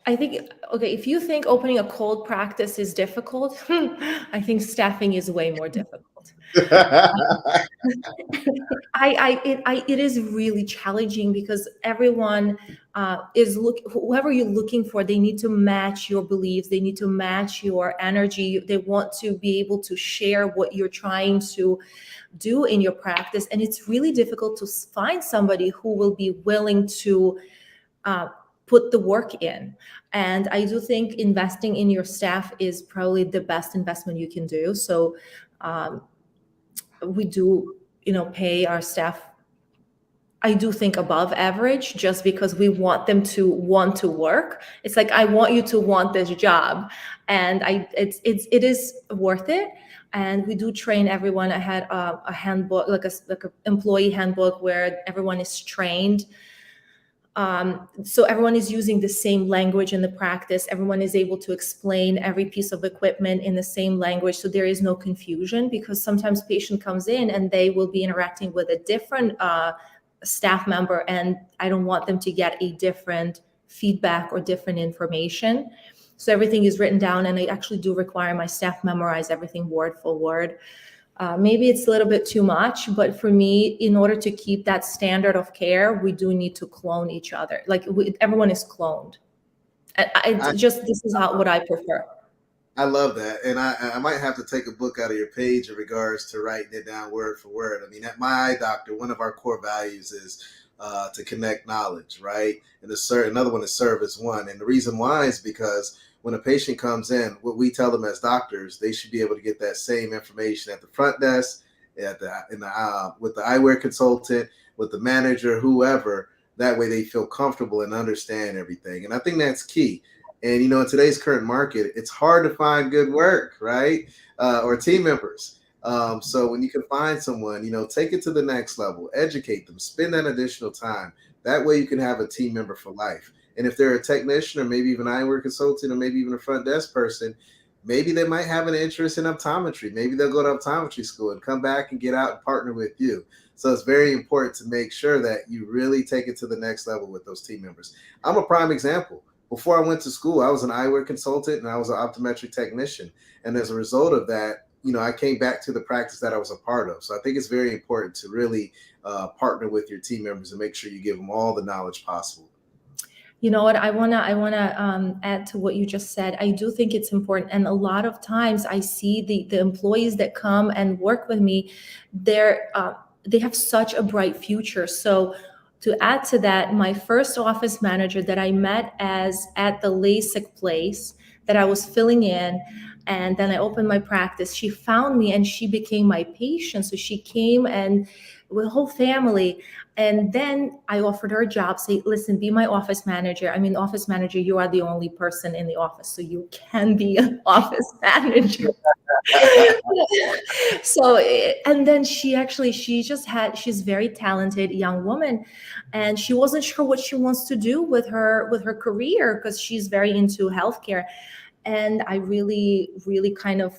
okay, if you think opening a cold practice is difficult, I think staffing is way more difficult. It is really challenging because everyone whoever you're looking for, they need to match your beliefs, they need to match your energy, they want to be able to share what you're trying to do in your practice, and it's really difficult to find somebody who will be willing to put the work in. And I do think investing in your staff is probably the best investment you can do. So we do, pay our staff, I do think, above average, just because we want them to want to work. It's like, I want you to want this job, and it is worth it. And we do train everyone. I had a handbook, like a employee handbook, where everyone is trained. So everyone is using the same language in the practice. Everyone is able to explain every piece of equipment in the same language, so there is no confusion, because sometimes patient comes in and they will be interacting with a different staff member, and I don't want them to get a different feedback or different information. So everything is written down, and I actually do require my staff memorize everything word for word. Maybe it's a little bit too much, but for me, in order to keep that standard of care, we do need to clone each other. Like everyone is cloned. This is what I prefer. I love that. And I might have to take a book out of your page in regards to writing it down word for word. I mean, at my eye doctor, one of our core values is to connect knowledge, right? And another one is serve as one. And the reason why is because when a patient comes in, what we tell them as doctors, they should be able to get that same information at the front desk, with the eyewear consultant, with the manager, whoever. That way they feel comfortable and understand everything. And I think that's key. And, in today's current market, it's hard to find good work, right? Or team members. So when you can find someone, take it to the next level, educate them, spend that additional time. That way you can have a team member for life. And if they're a technician, or maybe even an eyewear consultant, or maybe even a front desk person, maybe they might have an interest in optometry. Maybe they'll go to optometry school and come back and get out and partner with you. So it's very important to make sure that you really take it to the next level with those team members. I'm a prime example. Before I went to school, I was an eyewear consultant and I was an optometric technician. And as a result of that, I came back to the practice that I was a part of. So I think it's very important to really partner with your team members and make sure you give them all the knowledge possible. You know what, I wanna add to what you just said. I do think it's important, and a lot of times I see the employees that come and work with me, they have such a bright future. So to add to that, my first office manager that I met at the LASIK place that I was filling in, and then I opened my practice, she found me and she became my patient. So she came and with the whole family. And then I offered her a job, say, listen, be my office manager. I mean, office manager, you are the only person in the office, so you can be an office manager. So, and then she's very talented young woman, and she wasn't sure what she wants to do with her career, because she's very into healthcare. And I really, really kind of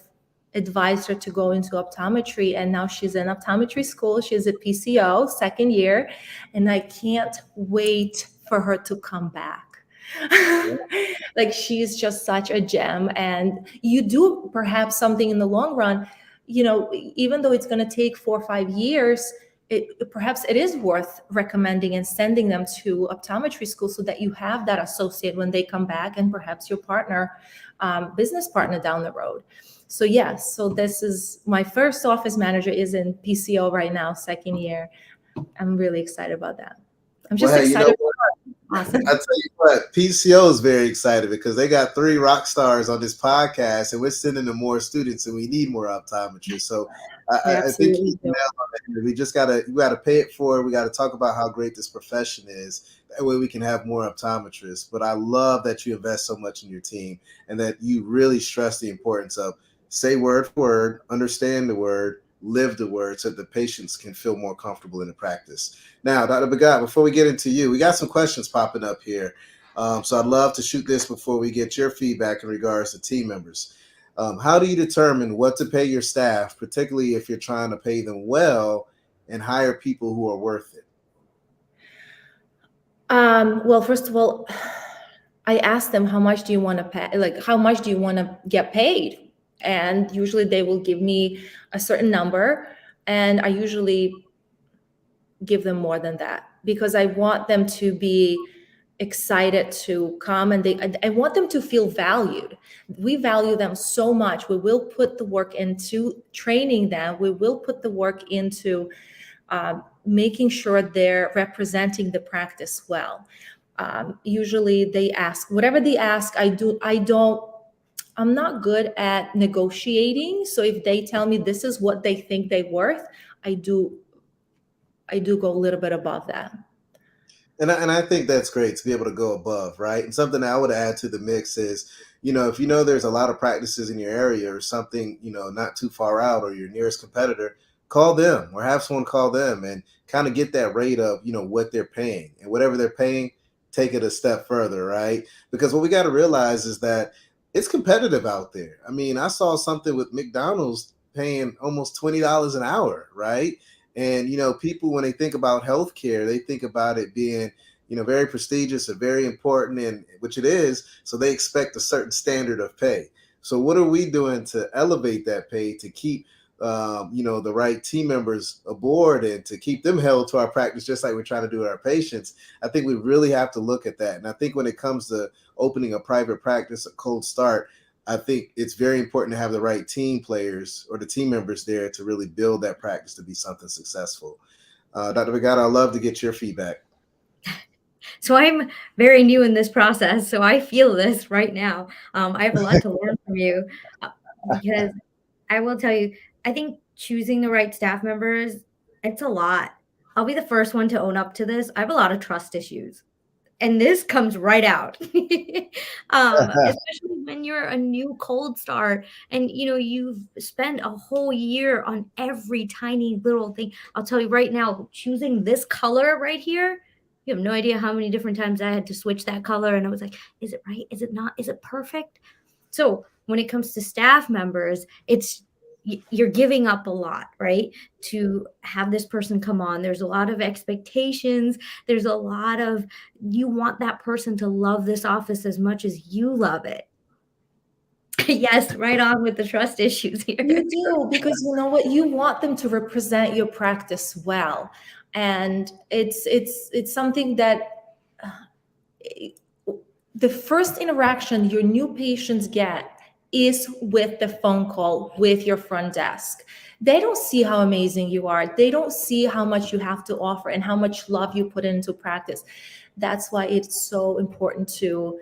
advised her to go into optometry, and now she's in optometry school. She's a PCO second year, and I can't wait for her to come back. Like, she's just such a gem. And you do perhaps something in the long run, even though it's going to take 4 or 5 years, perhaps it is worth recommending and sending them to optometry school, so that you have that associate when they come back, and perhaps your partner, business partner down the road. So yes, so this is my first office manager is in PCO right now, second year. I'm really excited about that. I'm just excited. Awesome. I tell you what, PCO is very excited because they got 3 rock stars on this podcast, and we're sending them more students, and we need more optometrists. So We I think you absolutely do. nailed on that. We gotta pay it forward. We got to talk about how great this profession is. That way we can have more optometrists. But I love that you invest so much in your team and that you really stress the importance of say word for word, understand the word, live the word, so that the patients can feel more comfortable in the practice. Now, Dr. Bhagat, before we get into you, we got some questions popping up here. So I'd love to shoot this before we get your feedback in regards to team members. How do you determine what to pay your staff, particularly if you're trying to pay them well and hire people who are worth it? Well, first of all, I ask them, how much do you want to pay? Like, how much do you want to get paid? And usually they will give me a certain number, and I usually give them more than that because I want them to be excited to come, and I want them to feel valued. We value them so much. We will put the work into training them. We will put the work into making sure they're representing the practice well. Usually they ask whatever they ask. I'm not good at negotiating. So if they tell me this is what they think they're worth, I do go a little bit above that. And I think that's great to be able to go above, right? And something I would add to the mix is, if you know there's a lot of practices in your area or something, not too far out, or your nearest competitor, call them or have someone call them and kind of get that rate of, what they're paying. And whatever they're paying, take it a step further, right? Because what we got to realize is that it's competitive out there. I mean, I saw something with McDonald's paying almost $20 an hour, right? And, people, when they think about healthcare, they think about it being, very prestigious and very important, and which it is. So they expect a certain standard of pay. So what are we doing to elevate that pay to keep, the right team members aboard and to keep them held to our practice, just like we're trying to do with our patients? I think we really have to look at that. And I think when it comes to opening a private practice, a cold start, I think it's very important to have the right team players or the team members there to really build that practice to be something successful. Dr. Bhagat, I'd love to get your feedback. So I'm very new in this process, so I feel this right now. I have a lot to learn from you because I will tell you, I think choosing the right staff members, it's a lot. I'll be the first one to own up to this. I have a lot of trust issues. And this comes right out, especially when you're a new cold start and you've spent a whole year on every tiny little thing. I'll tell you right now, choosing this color right here, you have no idea how many different times I had to switch that color, and I was like, is it right? Is it not? Is it perfect? So when it comes to staff members, you're giving up a lot, right? To have this person come on. There's a lot of expectations. There's a lot of, you want that person to love this office as much as you love it. Yes, right on with the trust issues here. You do, because you know what? You want them to represent your practice well. And it's something that the first interaction your new patients get is with the phone call with your front desk. They don't see how amazing you are. They don't see how much you have to offer and how much love you put into practice. That's why it's so important to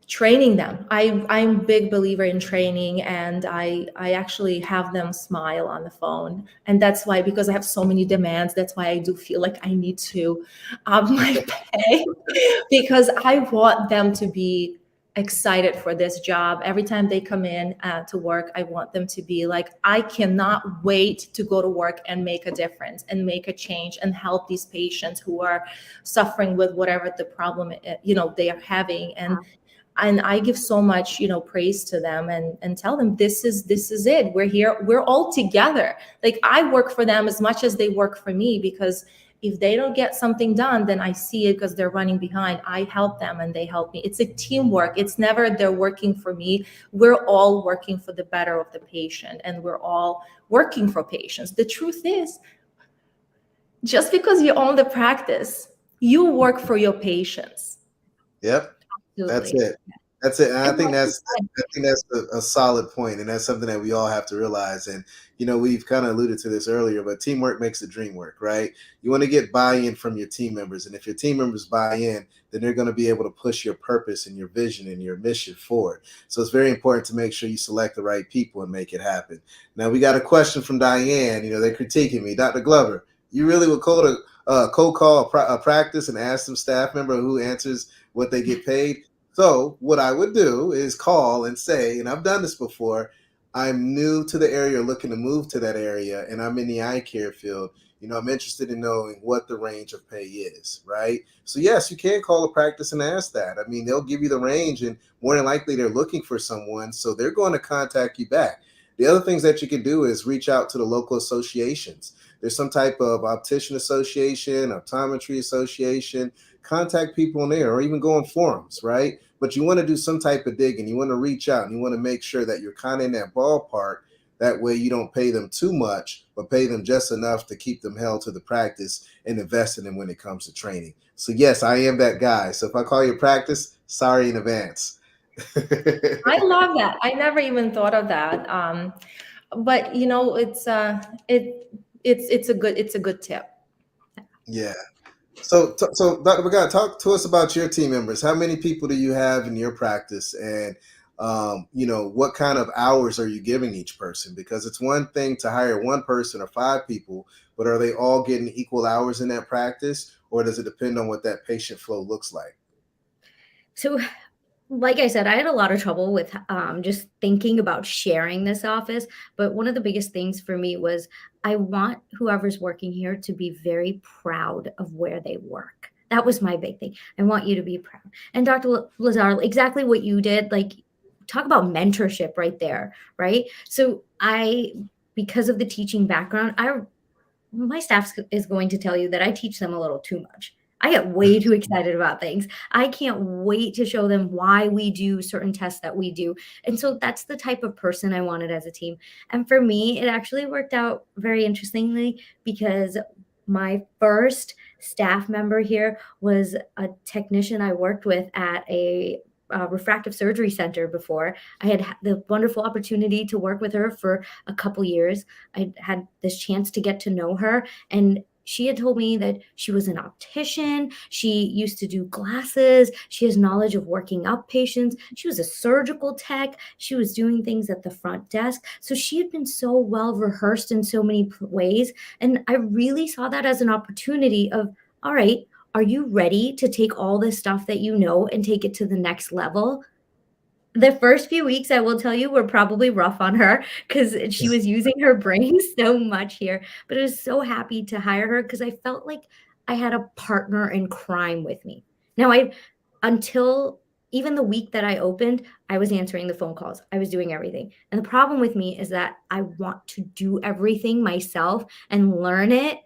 training them. I'm a big believer in training, and I actually have them smile on the phone. And that's why, because I have so many demands, that's why I do feel like I need to up my pay because I want them to be excited for this job. Every time they come in to work, I want them to be like, I cannot wait to go to work and make a difference and make a change and help these patients who are suffering with whatever the problem they are having. And I give so much praise to them and tell them this is it. We're here. We're all together. Like, I work for them as much as they work for me, because if they don't get something done, then I see it because they're running behind. I help them and they help me. It's a teamwork. It's never they're working for me. We're all working for the better of the patient, and we're all working for patients. The truth is, just because you own the practice, you work for your patients. Yep. Absolutely. That's it. That's it. And I And think like you that's said, I think that's a solid point, and that's something that we all have to realize. And we've kind of alluded to this earlier, but teamwork makes the dream work, right? You want to get buy-in from your team members, and if your team members buy in, then they're going to be able to push your purpose and your vision and your mission forward. So it's very important to make sure you select the right people and make it happen. Now we got a question from Diane. They're critiquing me, Dr. Glover. You really would cold call a practice and ask some staff member who answers what they get paid? So what I would do is call and say, and I've done this before, I'm new to the area, looking to move to that area, and I'm in the eye care field. I'm interested in knowing what the range of pay is, right? So yes, you can call a practice and ask that. I mean, they'll give you the range, and more than likely they're looking for someone, so they're going to contact you back. The other things that you can do is reach out to the local associations. There's some type of optician association, optometry association. Contact people in there, or even go on forums, right? But you want to do some type of digging. You want to reach out, and you want to make sure that you're kind of in that ballpark. That way you don't pay them too much, but pay them just enough to keep them held to the practice and invest in them when it comes to training. So yes, I am that guy. So if I call you practice, sorry in advance. I love that. I never even thought of that. But it's a good tip. Yeah. So Dr. Bhagat, talk to us about your team members. How many people do you have in your practice, and what kind of hours are you giving each person? Because it's one thing to hire one person or 5 people, but are they all getting equal hours in that practice, or does it depend on what that patient flow looks like? So, like I said, I had a lot of trouble with just thinking about sharing this office. But one of the biggest things for me was I want whoever's working here to be very proud of where they work. That was my big thing. I want you to be proud. And Dr. Lazar, exactly what you did, like talk about mentorship right there, right? So because of the teaching background, my staff is going to tell you that I teach them a little too much. I get way too excited about things. I can't wait to show them why we do certain tests that we do. And so that's the type of person I wanted as a team. And for me, it actually worked out very interestingly because my first staff member here was a technician I worked with at a refractive surgery center before. I had the wonderful opportunity to work with her for a couple years. I had this chance to get to know her, and she had told me that she was an optician. She used to do glasses. She has knowledge of working up patients. She was a surgical tech. She was doing things at the front desk. So she had been so well rehearsed in so many ways. And I really saw that as an opportunity of, all right, are you ready to take all this stuff that you know and take it to the next level? The first few weeks, I will tell you, were probably rough on her because she was using her brain so much here. But I was so happy to hire her because I felt like I had a partner in crime with me. Now, until even the week that I opened, I was answering the phone calls. I was doing everything. And the problem with me is that I want to do everything myself and learn it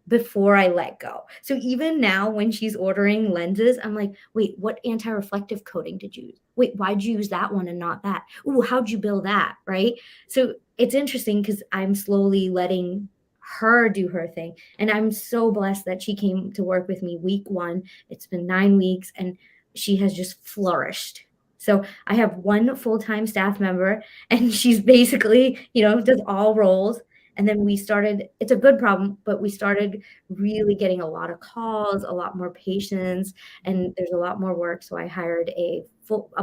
before I let go. So even now when she's ordering lenses, I'm like, wait, what anti-reflective coating did you use? Wait, why'd you use that one and not that? Ooh, how'd you build that? Right. So it's interesting because I'm slowly letting her do her thing. And I'm so blessed that she came to work with me week 1. It's been 9 weeks and she has just flourished. So I have one full-time staff member and she's basically, does all roles. And then it's a good problem, but we started really getting a lot of calls, a lot more patients, and there's a lot more work. So I hired a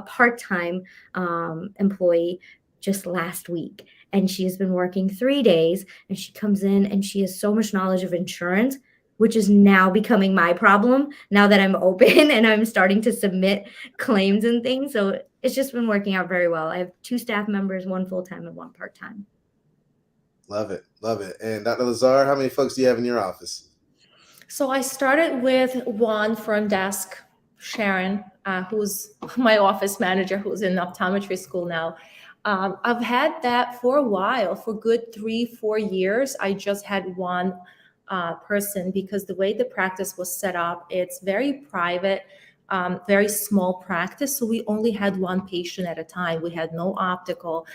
part-time employee just last week. And she has been working 3 days, and she comes in and she has so much knowledge of insurance, which is now becoming my problem now that I'm open and I'm starting to submit claims and things. So it's just been working out very well. I have 2 staff members, 1 full-time and 1 part-time. Love it. Love it. And Dr. Lazar, how many folks do you have in your office? So I started with 1 front desk, Sharon, who's my office manager, who's in optometry school now. I've had that for a while, for good 3-4 years. I just had 1 person because the way the practice was set up, it's very private. very small practice. So we only had one patient at a time. We had no optical.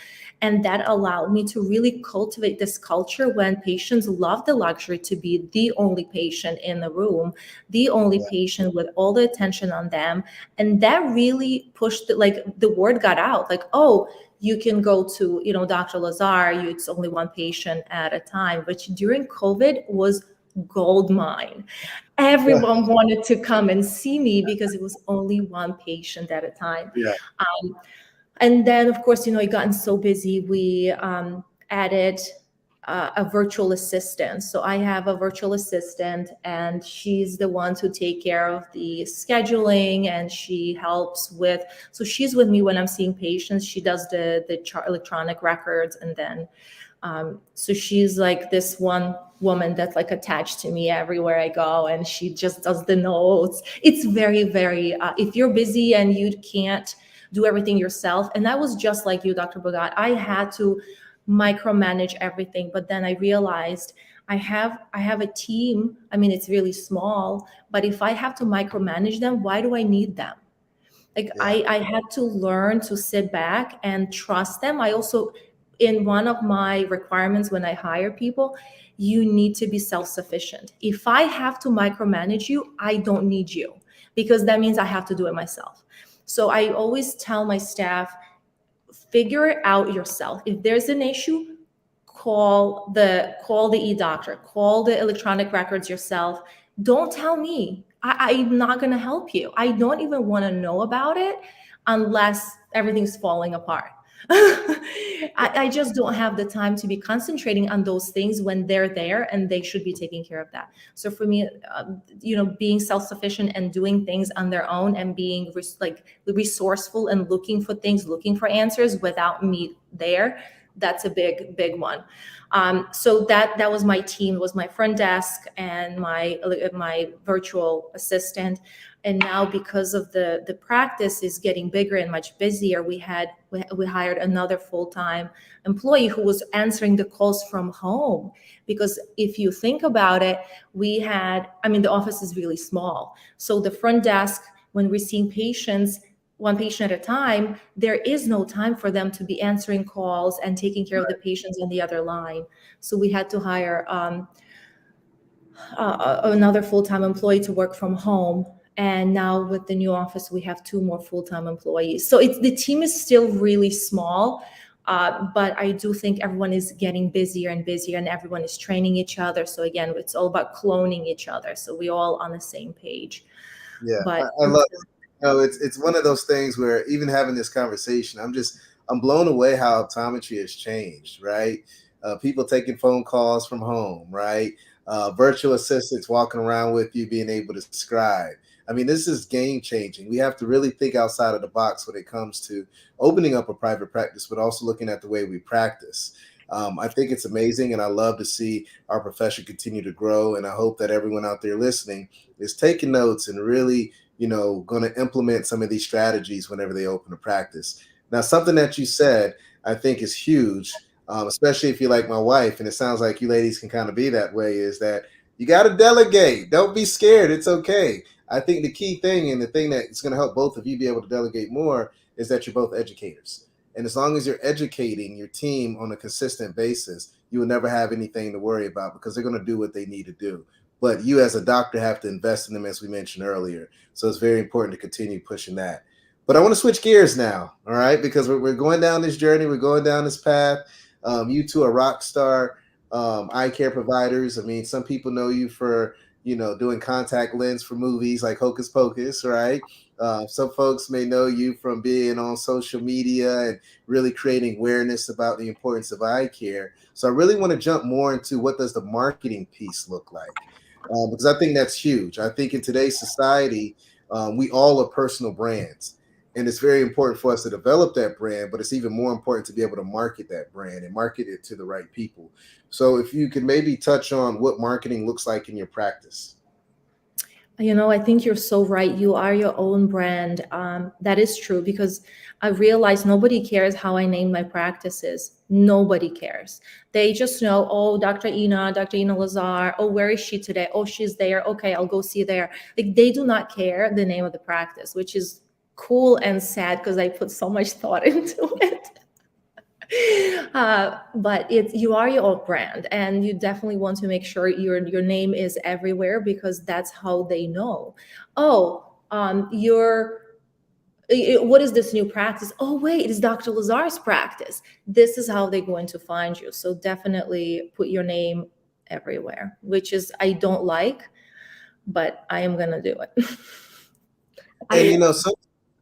And that allowed me to really cultivate this culture when patients love the luxury to be the only patient in the room, the only patient with all the attention on them. And that really pushed the word got out, like, oh, you can go to, Dr. Lazar, it's only one patient at a time, which during COVID was gold mine. Everyone wanted to come and see me because it was only one patient at a time. Yeah. And then, of course, it gotten so busy, we added a virtual assistant. So I have a virtual assistant, and she's the one to take care of the scheduling, and she helps with. So she's with me when I'm seeing patients. She does the electronic records, and then so she's like this one woman that's like attached to me everywhere I go, and she just does the notes. It's very, very. If you're busy and you can't do everything yourself, and that was just like you, Dr. Bhagat, I had to micromanage everything. But then I realized I have a team. I mean, it's really small, but if I have to micromanage them, why do I need them? Like I had to learn to sit back and trust them. I also, in one of my requirements when I hire people, you need to be self-sufficient. If I have to micromanage you, I don't need you, because that means I have to do it myself. So I always tell my staff, figure it out yourself. If there's an issue, call the e-doctor, call the electronic records yourself. Don't tell me. I'm not going to help you. I don't even want to know about it unless everything's falling apart. I just don't have the time to be concentrating on those things when they're there and they should be taking care of that. So for me, being self-sufficient and doing things on their own and being resourceful and looking for things, looking for answers without me there, that's a big, big one. So that was my team, was my front desk and my virtual assistant. And now, because of the practice is getting bigger and much busier, we hired another full-time employee who was answering the calls from home. Because if you think about it, the office is really small. So the front desk, when we're seeing patients, one patient at a time, there is no time for them to be answering calls and taking care of the patients on the other line. So we had to hire another full-time employee to work from home. And now with the new office, we have 2 more full-time employees. So the team is still really small, but I do think everyone is getting busier and busier, and everyone is training each other. So again, it's all about cloning each other. So we're all on the same page. Yeah, But I love it. It's one of those things where even having this conversation, I'm blown away how optometry has changed, right? People taking phone calls from home, right? Virtual assistants walking around with you, being able to scribe. I mean, this is game changing. We have to really think outside of the box when it comes to opening up a private practice, but also looking at the way we practice. I think it's amazing, and I love to see our profession continue to grow. And I hope that everyone out there listening is taking notes and really, going to implement some of these strategies whenever they open a practice. Now, something that you said, I think is huge, especially if you're like my wife, and it sounds like you ladies can kind of be that way, is that you got to delegate. Don't be scared. It's okay. I think the key thing, and the thing that's going to help both of you be able to delegate more, is that you're both educators. And as long as you're educating your team on a consistent basis, you will never have anything to worry about, because they're going to do what they need to do. But you as a doctor have to invest in them, as we mentioned earlier. So it's very important to continue pushing that. But I want to switch gears now, all right? Because we're going down this journey. We're going down this path. You two are rock star eye care providers. I mean, some people know you for, doing contact lens for movies like Hocus Pocus, right? Some folks may know you from being on social media and really creating awareness about the importance of eye care. So I really want to jump more into what does the marketing piece look like? Because I think that's huge. I think in today's society, we all are personal brands. And it's very important for us to develop that brand, but it's even more important to be able to market that brand and market it to the right people. So if you could maybe touch on what marketing looks like in your practice. I think you're so right. You are your own brand. That is true, because I realize nobody cares how I name my practices. Nobody cares. They just know, oh, Dr. Ina Lazar. Oh, where is she today? Oh, she's there. Okay, I'll go see there. Like, they do not care the name of the practice, which is cool and sad because I put so much thought into it. But you are your own brand, and you definitely want to make sure your name is everywhere, because that's how they know. Oh, what is this new practice? Oh, wait, it's Dr. Lazar's practice. This is how they're going to find you. So definitely put your name everywhere, which is I don't like, but I am gonna do it. And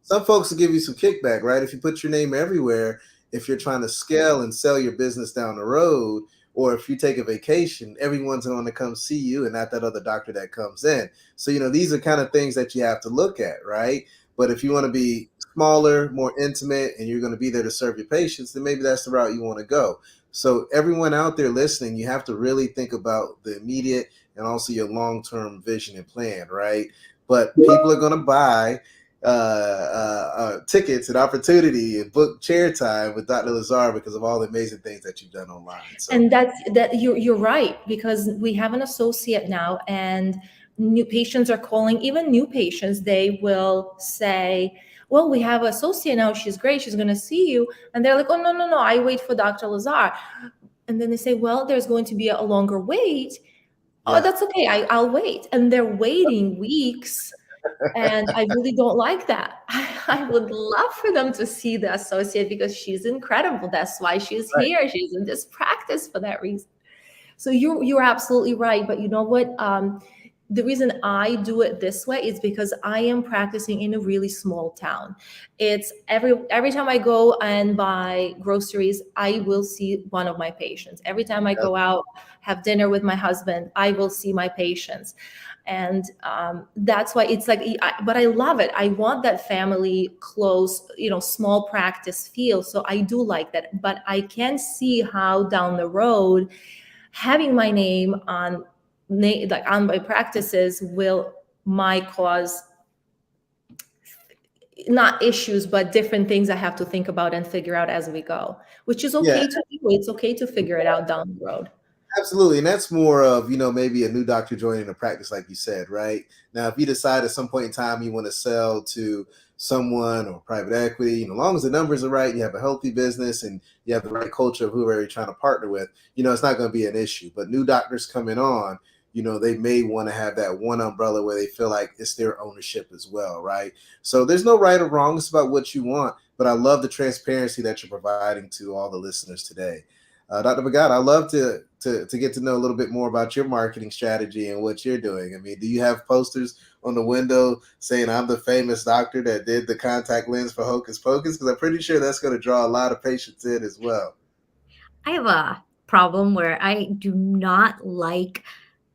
some folks will give you some kickback, right? If you put your name everywhere, if you're trying to scale and sell your business down the road, or if you take a vacation, everyone's going to come see you and not that other doctor that comes in. So, these are kind of things that you have to look at, right? But if you want to be smaller, more intimate, and you're going to be there to serve your patients, then maybe that's the route you want to go. So everyone out there listening, you have to really think about the immediate and also your long-term vision and plan, right? But people are going to buy tickets and opportunity and book chair time with Dr. Lazar because of all the amazing things that you've done online. So. And you're right, because we have an associate now, and new patients are calling. Even new patients, they will say, well, we have an associate now, she's great, she's going to see you. And they're like, oh, no, I wait for Dr. Lazar. And then they say, well, there's going to be a longer wait. Yeah. Oh, that's okay, I'll wait. And they're waiting weeks. And I really don't like that. I would love for them to see the associate, because she's incredible. That's why she's here. She's in this practice for that reason. So you're absolutely right. But you know what? The reason I do it this way is because I am practicing in a really small town. It's every time I go and buy groceries, I will see one of my patients. Every time I go out, have dinner with my husband, I will see my patients. And that's why it's like, but I love it. I want that family close, small practice feel. So I do like that. But I can see how down the road, having my name on my practices might cause not issues, but different things I have to think about and figure out as we go, which is okay to do. It's okay to figure it out down the road. Absolutely. And that's more of, maybe a new doctor joining a practice, like you said, right? Now, if you decide at some point in time you want to sell to someone or private equity, as long as the numbers are right, you have a healthy business and you have the right culture of whoever you're trying to partner with, it's not going to be an issue. But new doctors coming on, they may want to have that one umbrella where they feel like it's their ownership as well, right? So there's no right or wrong. It's about what you want. But I love the transparency that you're providing to all the listeners today. Dr. Bhagat, I'd love to get to know a little bit more about your marketing strategy and what you're doing. I mean, do you have posters on the window saying I'm the famous doctor that did the contact lens for Hocus Pocus? Because I'm pretty sure that's going to draw a lot of patients in as well. I have a problem where I do not like,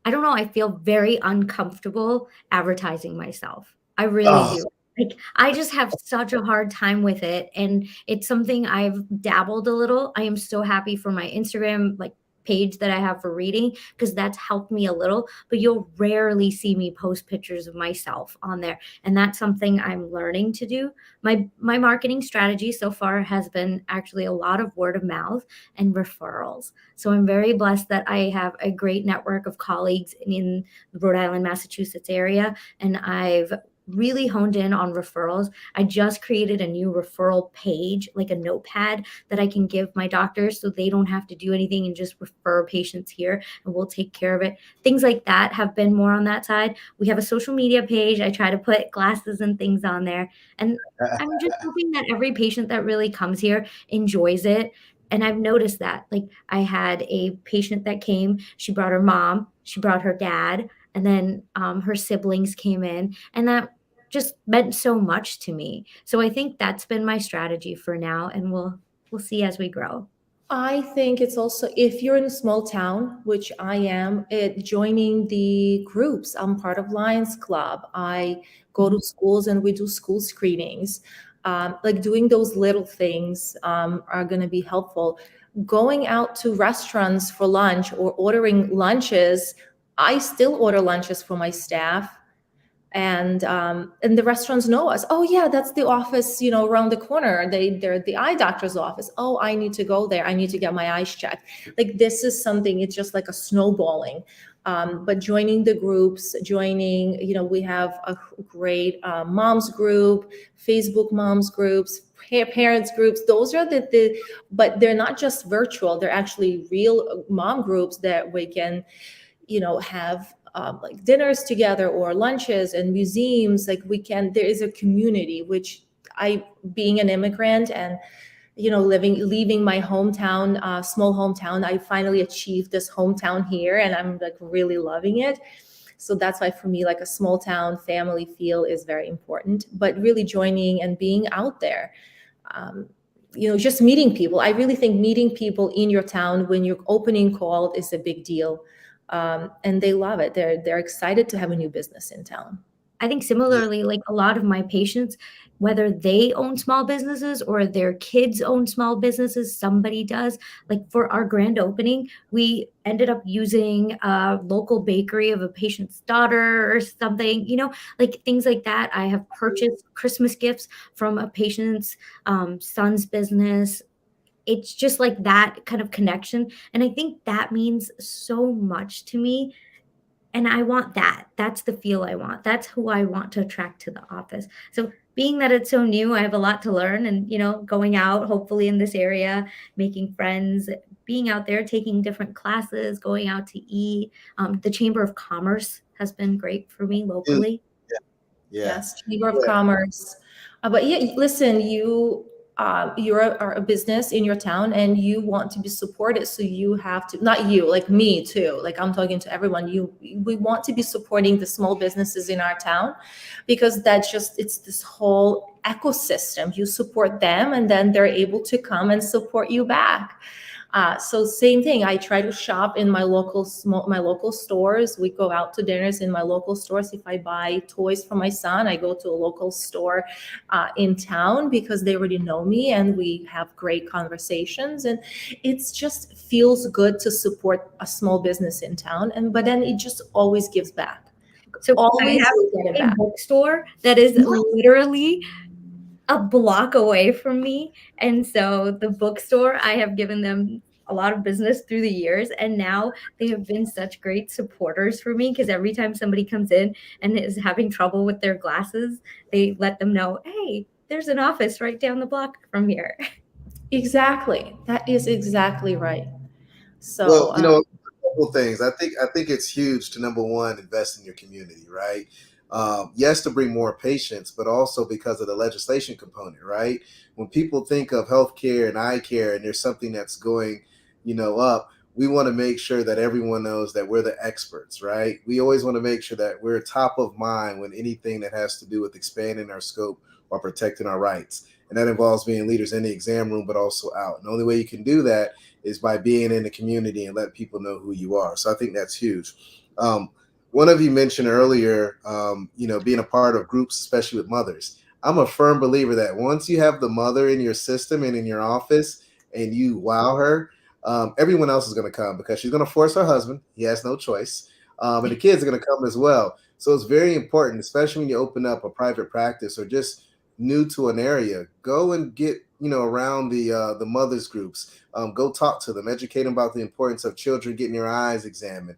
I don't know, I feel very uncomfortable advertising myself. I really do. Like, I just have such a hard time with it. And it's something I've dabbled a little. I am so happy for my Instagram page that I have for reading, because that's helped me a little, but you'll rarely see me post pictures of myself on there. And that's something I'm learning to do. My marketing strategy so far has been actually a lot of word of mouth and referrals. So I'm very blessed that I have a great network of colleagues in the Rhode Island, Massachusetts area. And I've really honed in on referrals. I just created a new referral page, like a notepad that I can give my doctors so they don't have to do anything and just refer patients here and we'll take care of it. Things like that have been more on that side. We have a social media page. I try to put glasses and things on there. And I'm just hoping that every patient that really comes here enjoys it. And I've noticed that. Like, I had a patient that came, she brought her mom, she brought her dad, and then her siblings came in, and that just meant so much to me. So I think that's been my strategy for now, and we'll see as we grow. I think it's also, if you're in a small town, which I am, joining the groups. I'm part of Lions Club. I go to schools and we do school screenings. Doing those little things are going to be helpful. Going out to restaurants for lunch or ordering lunches, I still order lunches for my staff. And the restaurants know us. Oh yeah, that's the office, around the corner. They're the eye doctor's office. Oh, I need to go there. I need to get my eyes checked. Like, this is something, it's just like a snowballing. But joining the groups, we have a great moms group, Facebook moms groups, parents groups. Those are but they're not just virtual. They're actually real mom groups that we can, have like dinners together or lunches and museums. Like, there is a community, which being an immigrant and, leaving my hometown, small hometown, I finally achieved this hometown here, and I'm like really loving it. So that's why for me, like, a small town family feel is very important, but really joining and being out there. Just meeting people. I really think meeting people in your town when you're opening call is a big deal. And they love it. They're excited to have a new business in town. I think similarly, like a lot of my patients, whether they own small businesses or their kids own small businesses, somebody does. Like for our grand opening, we ended up using a local bakery of a patient's daughter or something, like things like that. I have purchased Christmas gifts from a patient's son's business. It's just like that kind of connection. And I think that means so much to me. And I want that. That's the feel I want. That's who I want to attract to the office. So being that it's so new, I have a lot to learn and, going out, hopefully in this area, making friends, being out there, taking different classes, going out to eat. The Chamber of Commerce has been great for me locally. Yeah. Yes, Chamber of Commerce. But yeah, listen, you're a business in your town and you want to be supported. So you have to, not you, like me too, like I'm talking to everyone, we want to be supporting the small businesses in our town, because it's this whole ecosystem. You support them and then they're able to come and support you back. So same thing. I try to shop in my local stores. We go out to dinners in my local stores. If I buy toys for my son, I go to a local store in town because they already know me and we have great conversations. And it's just feels good to support a small business in town. But then it just always gives back. So Always I get it have a back. bookstore that is literally a block away from me. And so the bookstore, I have given them a lot of business through the years. And now they have been such great supporters for me, because every time somebody comes in and is having trouble with their glasses, they let them know, hey, there's an office right down the block from here. Exactly. That is exactly right. So, Well, a couple things. I think it's huge to, number one, invest in your community, right? Yes, to bring more patients, but also because of the legislation component, right? When people think of healthcare and eye care, and there's something that's going, up, we want to make sure that everyone knows that we're the experts, right? We always want to make sure that we're top of mind when anything that has to do with expanding our scope or protecting our rights. And that involves being leaders in the exam room, but also out. And the only way you can do that is by being in the community and let people know who you are. So I think that's huge. One of you mentioned earlier, being a part of groups, especially with mothers. I'm a firm believer that once you have the mother in your system and in your office and you wow her, everyone else is going to come, because she's going to force her husband. He has no choice. And the kids are going to come as well. So it's very important, especially when you open up a private practice or just new to an area, go and get, around the mothers groups. Go talk to them, educate them about the importance of children getting their eyes examined.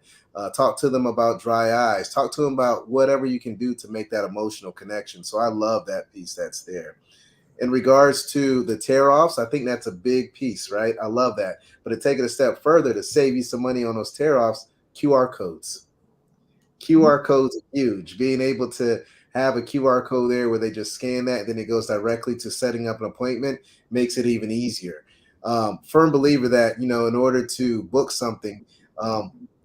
Talk to them about dry eyes. Talk to them about whatever you can do to make that emotional connection. So I love that piece that's there. In regards to the tear-offs, I think that's a big piece, right? I love that. But to take it a step further, to save you some money on those tear-offs, QR codes. QR codes are huge. Being able to have a QR code there where they just scan that, and then it goes directly to setting up an appointment, makes it even easier. Firm believer that, in order to book something,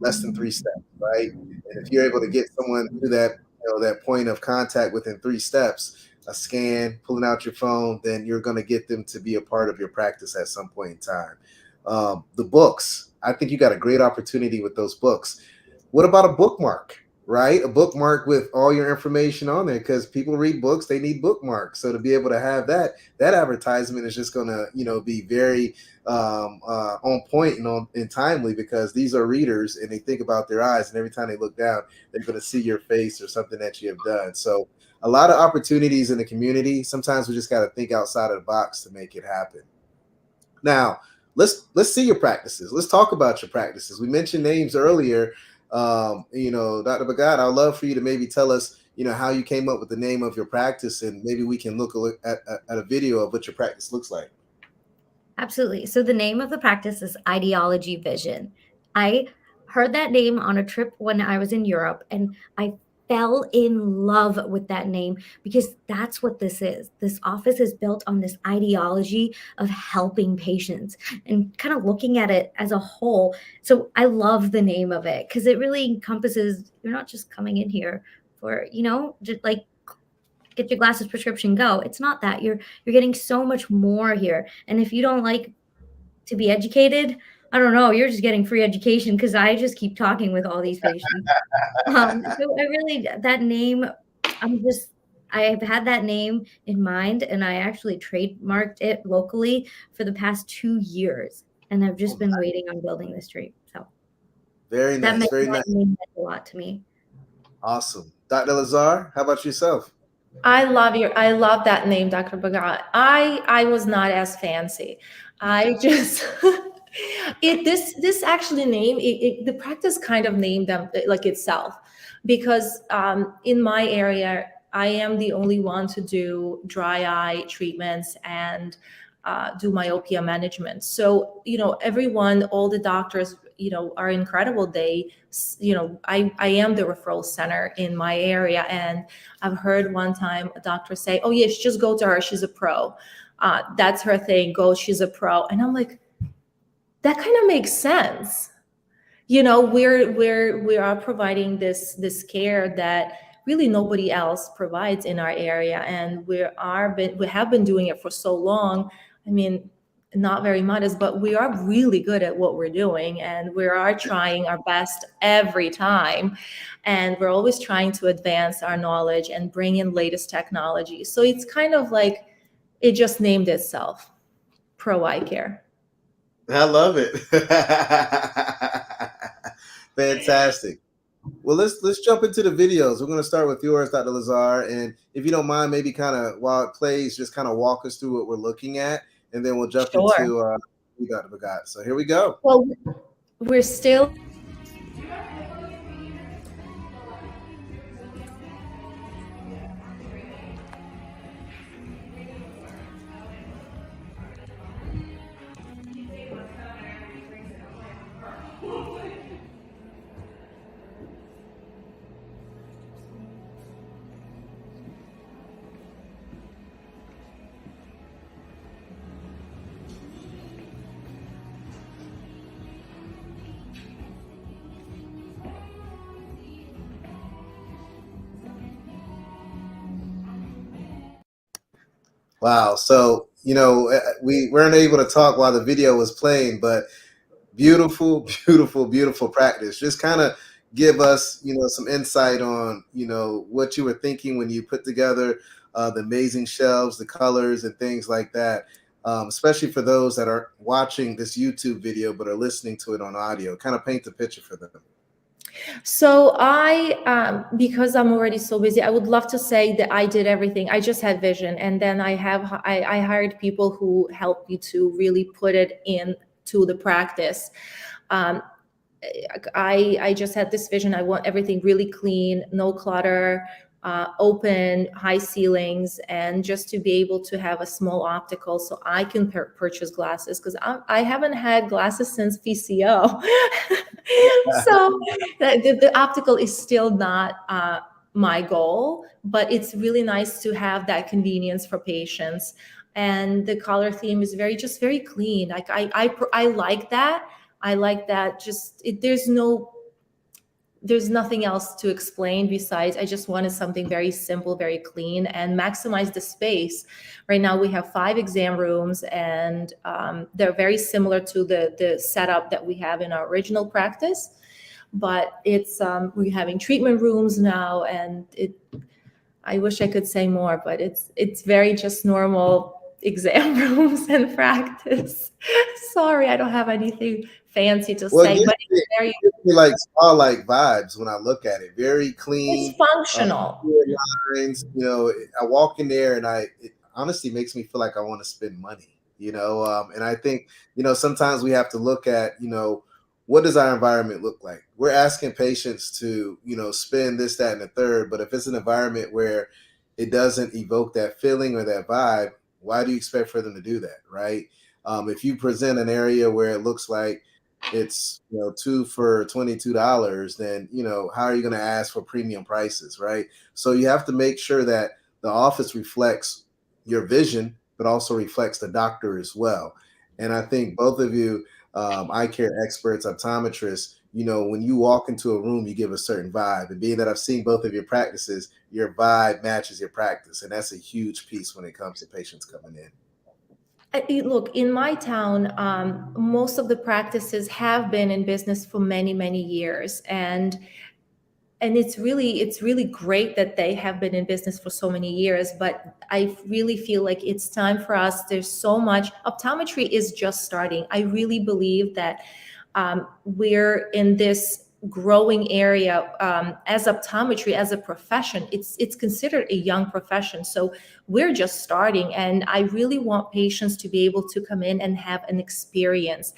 less than 3 steps, right? And if you're able to get someone to that, that point of contact within 3 steps, a scan, pulling out your phone, then you're going to get them to be a part of your practice at some point in time. The books, I think you got a great opportunity with those books. What about a bookmark? right? A bookmark with all your information on there, because people read books, they need bookmarks. So to be able to have that advertisement is just going to, be very on point and timely, because these are readers and they think about their eyes, and every time they look down, they're going to see your face or something that you have done. So a lot of opportunities in the community. Sometimes we just got to think outside of the box to make it happen. Now, let's see your practices. Let's talk about your practices. We mentioned names earlier. Dr. Bhagat, I'd love for you to maybe tell us, how you came up with the name of your practice, and maybe we can look at a video of what your practice looks like. Absolutely. So the name of the practice is Ideology Vision. I heard that name on a trip when I was in Europe, and I fell in love with that name because that's what this is. This office is built on this ideology of helping patients and kind of looking at it as a whole. So I love the name of it because it really encompasses, you're not just coming in here for, just like get your glasses, prescription, go. It's not that. You're getting so much more here. And if you don't like to be educated, I don't know, you're just getting free education because I just keep talking with all these patients. So I really, that name, I've had that name in mind, and I actually trademarked it locally for the past 2 years. And I've just been waiting on building this dream. So Very nice. Very nice. That name meant a lot to me. Awesome. Dr. Lazar, how about yourself? I love that name, Dr. Bhagat. I was not as fancy. I just this actually name the practice kind of named them like itself, because in my area I am the only one to do dry eye treatments and do myopia management. So everyone, all the doctors are incredible. They I am the referral center in my area, and I've heard one time a doctor say, "Oh yes, just go to her. She's a pro. That's her thing. Go. She's a pro." And I'm like, that kind of makes sense. We are providing this care that really nobody else provides in our area, and we have been doing it for so long. I mean, not very modest, but we are really good at what we're doing, and we are trying our best every time, and we're always trying to advance our knowledge and bring in latest technology. So it's kind of like it just named itself, Pro Eye Care. I love it. Fantastic. Well, let's jump into the videos. We're going to start with yours, Dr. Lazar, and if you don't mind, maybe kind of while it plays, just kind of walk us through what we're looking at, and then we'll jump into Dr. Bhagat. So here we go. Well, we're still. Wow. So, we weren't able to talk while the video was playing, but beautiful, beautiful, beautiful practice. Just kind of give us, some insight on, what you were thinking when you put together the amazing shelves, the colors and things like that, especially for those that are watching this YouTube video but are listening to it on audio. Kind of paint the picture for them. So because I'm already so busy, I would love to say that I did everything. I just had vision, and then I hired people who helped me to really put it into the practice. I just had this vision. I want everything really clean, no clutter, open, high ceilings, and just to be able to have a small optical so I can purchase glasses, because I haven't had glasses since PCO. So the optical is still not my goal, but it's really nice to have that convenience for patients. And the color theme is very clean. Like I like that. I like that. There's nothing else to explain besides I just wanted something very simple, very clean, and maximize the space. Right now we have 5 exam rooms, and they're very similar to the setup that we have in our original practice. but it's we're having treatment rooms now, and I wish I could say more, but it's very just normal exam rooms and practice. Sorry, I don't have anything fancy to Well, say, but it's very, it gives me like spa-like vibes when I look at it. Very it's clean, functional. clear lines. I walk in there and it honestly makes me feel like I want to spend money. And I think sometimes we have to look at what does our environment look like. We're asking patients to spend this, that, and the third, but if it's an environment where it doesn't evoke that feeling or that vibe, why do you expect for them to do that, right? If you present an area where it looks like it's two for $22, then how are you going to ask for premium prices, right? So you have to make sure that the office reflects your vision, but also reflects the doctor as well. And I think both of you, eye care experts, optometrists, when you walk into a room, you give a certain vibe. And being that I've seen both of your practices, your vibe matches your practice, and that's a huge piece when it comes to patients coming in. Look, in my town, most of the practices have been in business for many, many years, and it's really great that they have been in business for so many years. But I really feel like it's time for us. There's so much. Optometry is just starting. I really believe that we're in this growing area as optometry as a profession. It's considered a young profession, so we're just starting, and I really want patients to be able to come in and have an experience.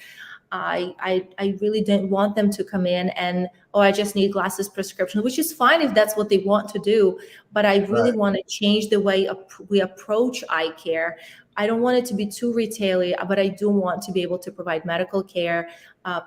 I really didn't want them to come in and, oh, I just need glasses prescription, which is fine if that's what they want to do. But I really want to change the way we approach eye care. I don't want it to be too retail-y, but I do want to be able to provide medical care,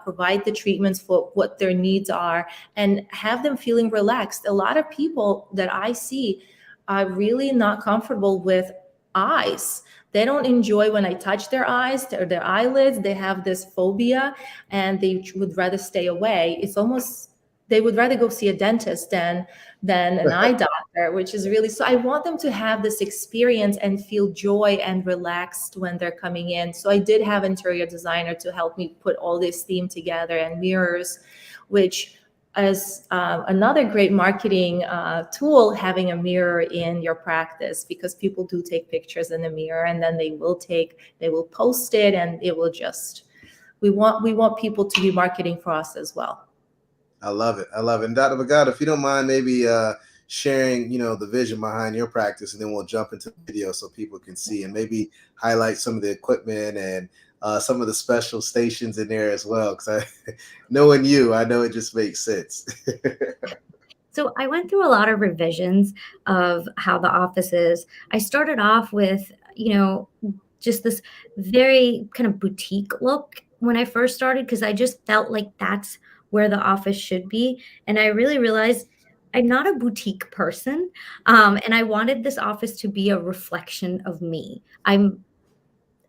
provide the treatments for what their needs are, and have them feeling relaxed. A lot of people that I see are really not comfortable with eyes. They don't enjoy when I touch their eyes or their eyelids. They have this phobia and they would rather stay away. It's almost, they would rather go see a dentist than an eye doctor, which is really, so I want them to have this experience and feel joy and relaxed when they're coming in. So I did have interior designer to help me put all this theme together, and mirrors, which as another great marketing tool, having a mirror in your practice, because people do take pictures in the mirror and then they will post it, and it will just, we want people to be marketing for us as well. I love it. And Dr. Bhagat, if you don't mind, maybe sharing, the vision behind your practice, and then we'll jump into the video so people can see, and maybe highlight some of the equipment and some of the special stations in there as well. Because knowing you, I know it just makes sense. So I went through a lot of revisions of how the office is. I started off with, just this very kind of boutique look when I first started, because I just felt like that's where the office should be. And I really realized I'm not a boutique person. And I wanted this office to be a reflection of me. I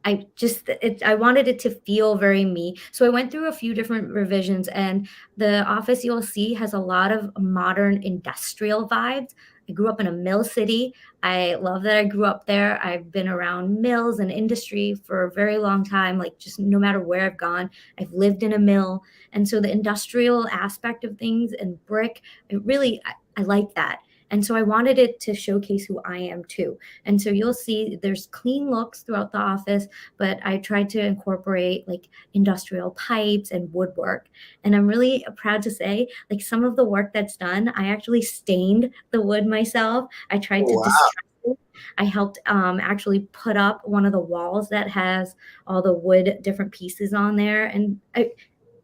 wanted it to feel very me. So I went through a few different revisions, and the office you'll see has a lot of modern industrial vibes. I grew up in a mill city. I love that I grew up there. I've been around mills and industry for a very long time, like just no matter where I've gone, I've lived in a mill. And so the industrial aspect of things and brick, I like that. And so I wanted it to showcase who I am too. And so you'll see there's clean looks throughout the office, but I tried to incorporate like industrial pipes and woodwork. And I'm really proud to say, like, some of the work that's done, I actually stained the wood myself. I tried to distress it. I helped actually put up one of the walls that has all the wood different pieces on there. And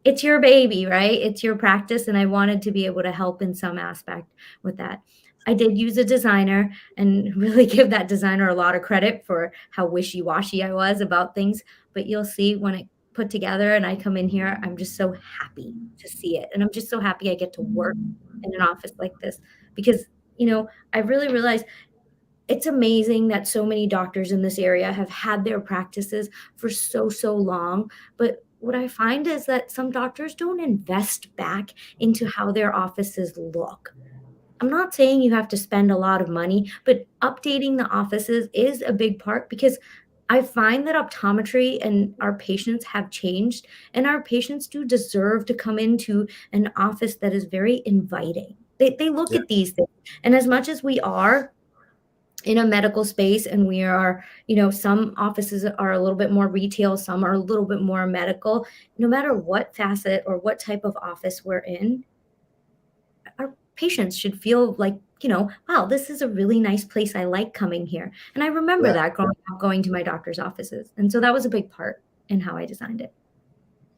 it's your baby, right? It's your practice. And I wanted to be able to help in some aspect with that. I did use a designer, and really give that designer a lot of credit for how wishy-washy I was about things. But you'll see when it put together and I come in here, I'm just so happy to see it. And I'm just so happy I get to work in an office like this, because, I really realized it's amazing that so many doctors in this area have had their practices for so long. But what I find is that some doctors don't invest back into how their offices look. I'm not saying you have to spend a lot of money, but updating the offices is a big part, because I find that optometry and our patients have changed, and our patients do deserve to come into an office that is very inviting. They look Yeah. at these things, and as much as we are in a medical space and we are, some offices are a little bit more retail, some are a little bit more medical, no matter what facet or what type of office we're in, our patients should feel like, wow, this is a really nice place. I like coming here. And I remember Yeah. that growing up, going to my doctor's offices. And so that was a big part in how I designed it.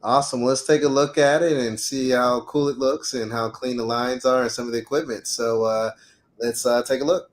Awesome. Let's take a look at it and see how cool it looks and how clean the lines are and some of the equipment. So let's take a look.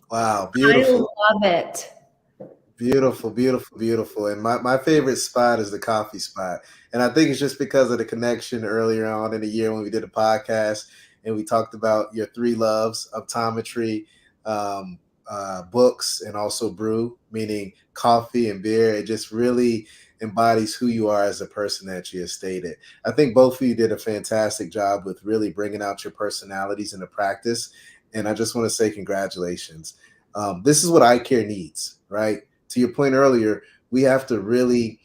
Wow, I beautiful. love it. Beautiful, beautiful, beautiful. And my favorite spot is the coffee spot. And I think it's just because of the connection earlier on in the year when we did a podcast and we talked about your three loves, optometry, um, books, and also brew, meaning coffee and beer. It just really embodies who you are as a person that you have stated. I think both of you did a fantastic job with really bringing out your personalities into practice. And I just want to say congratulations. This is what eye care needs, right? To your point earlier, we have to really,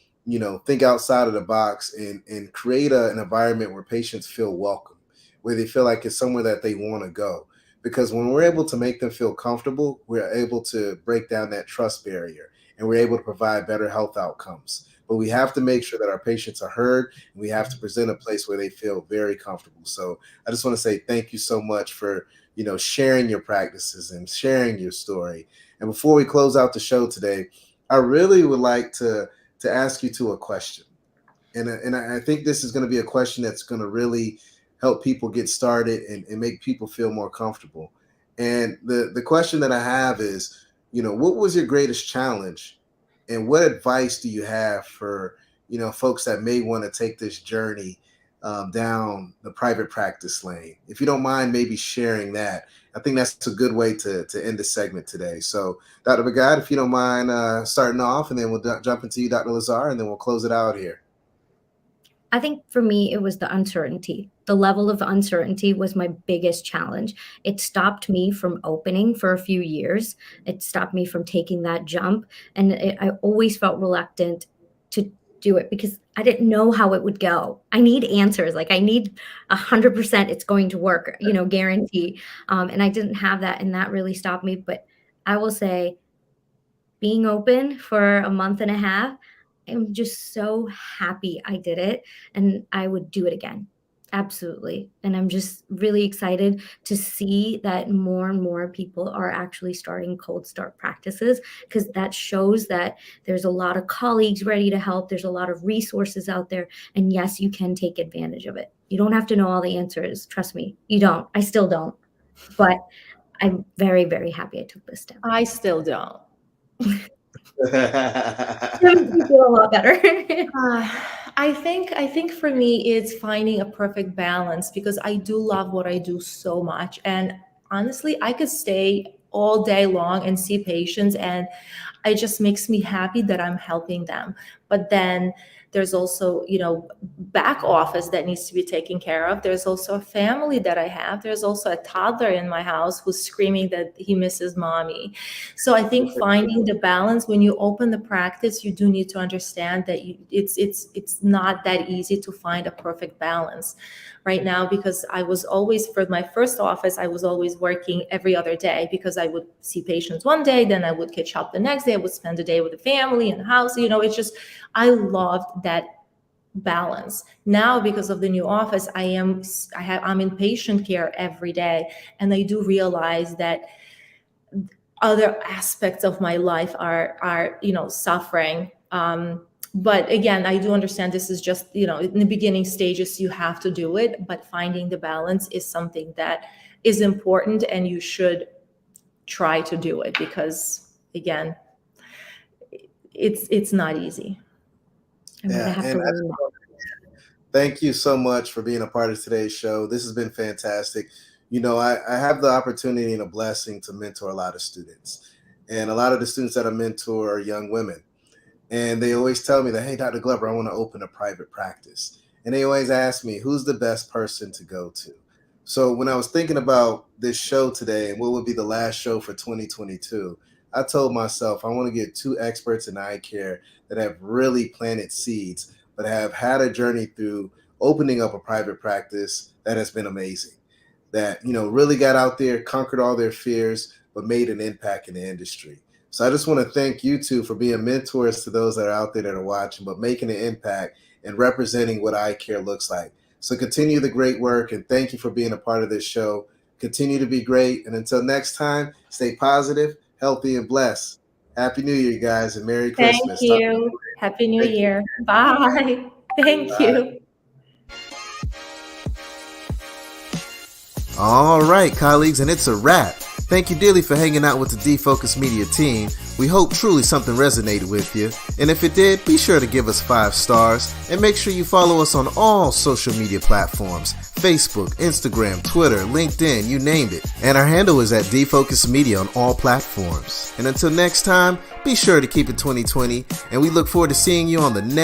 think outside of the box and create an environment where patients feel welcome, where they feel like it's somewhere that they want to go. Because when we're able to make them feel comfortable, we're able to break down that trust barrier and we're able to provide better health outcomes. But we have to make sure that our patients are heard and we have to present a place where they feel very comfortable. So I just want to say thank you so much for, sharing your practices and sharing your story. And before we close out the show today, I really would like to ask you a question. And I think this is going to be a question that's going to really help people get started and make people feel more comfortable. And the question that I have is, what was your greatest challenge, and what advice do you have for folks that may want to take this journey down the private practice lane? If you don't mind, maybe sharing that. I think that's a good way to end the segment today. So, Dr. Bhagat, if you don't mind starting off, and then we'll jump into you, Dr. Lazar, and then we'll close it out here. I think for me, it was the uncertainty. The level of uncertainty was my biggest challenge. It stopped me from opening for a few years. It stopped me from taking that jump. And I always felt reluctant to do it because I didn't know how it would go. I need answers. Like I need 100% it's going to work, guarantee. And I didn't have that. And that really stopped me. But I will say, being open for a month and a half, I'm just so happy I did it and I would do it again. Absolutely. And I'm just really excited to see that more and more people are actually starting cold start practices because that shows that there's a lot of colleagues ready to help. There's a lot of resources out there. And yes, you can take advantage of it. You don't have to know all the answers. Trust me, you don't. I still don't. But I'm very, very happy I took this step. I still don't. That makes me feel a lot better. I think for me it's finding a perfect balance because I do love what I do so much. And honestly, I could stay all day long and see patients, and it just makes me happy that I'm helping them. But then there's also, back office that needs to be taken care of. There's also a family that I have. There's also a toddler in my house who's screaming that he misses mommy. So I think finding the balance when you open the practice, you do need to understand that it's not that easy to find a perfect balance right now, because I was always, for my first office, I was always working every other day because I would see patients one day, then I would catch up the next day, I would spend the day with the family in the house. It's just, I loved that balance. Now, because of the new office, I'm in patient care every day, and I do realize that other aspects of my life are suffering. But again, I do understand this is just, in the beginning stages, you have to do it, but finding the balance is something that is important, and you should try to do it because, again, it's not easy. I'm gonna have to learn that. Thank you so much for being a part of today's show. This has been fantastic. I have the opportunity and a blessing to mentor a lot of students. And a lot of the students that I mentor are young women. And they always tell me that, hey, Dr. Glover, I want to open a private practice. And they always ask me, who's the best person to go to? So when I was thinking about this show today and what would be the last show for 2022, I told myself I want to get 2 experts in eye care that have really planted seeds, but have had a journey through opening up a private practice that has been amazing. That, really got out there, conquered all their fears, but made an impact in the industry. So I just want to thank you 2 for being mentors to those that are out there that are watching, but making an impact and representing what eye care looks like. So continue the great work, and thank you for being a part of this show. Continue to be great. And until next time, stay positive, healthy, and blessed. Happy New Year, guys, and Merry Christmas. Thank you. Happy New Year. Bye. Thank you. All right, colleagues, and it's a wrap. Thank you dearly for hanging out with the D-Focus Media team. We hope truly something resonated with you. And if it did, be sure to give us 5 stars. And make sure you follow us on all social media platforms. Facebook, Instagram, Twitter, LinkedIn, you named it. And our handle is at D-Focus Media on all platforms. And until next time, be sure to keep it 2020. And we look forward to seeing you on the next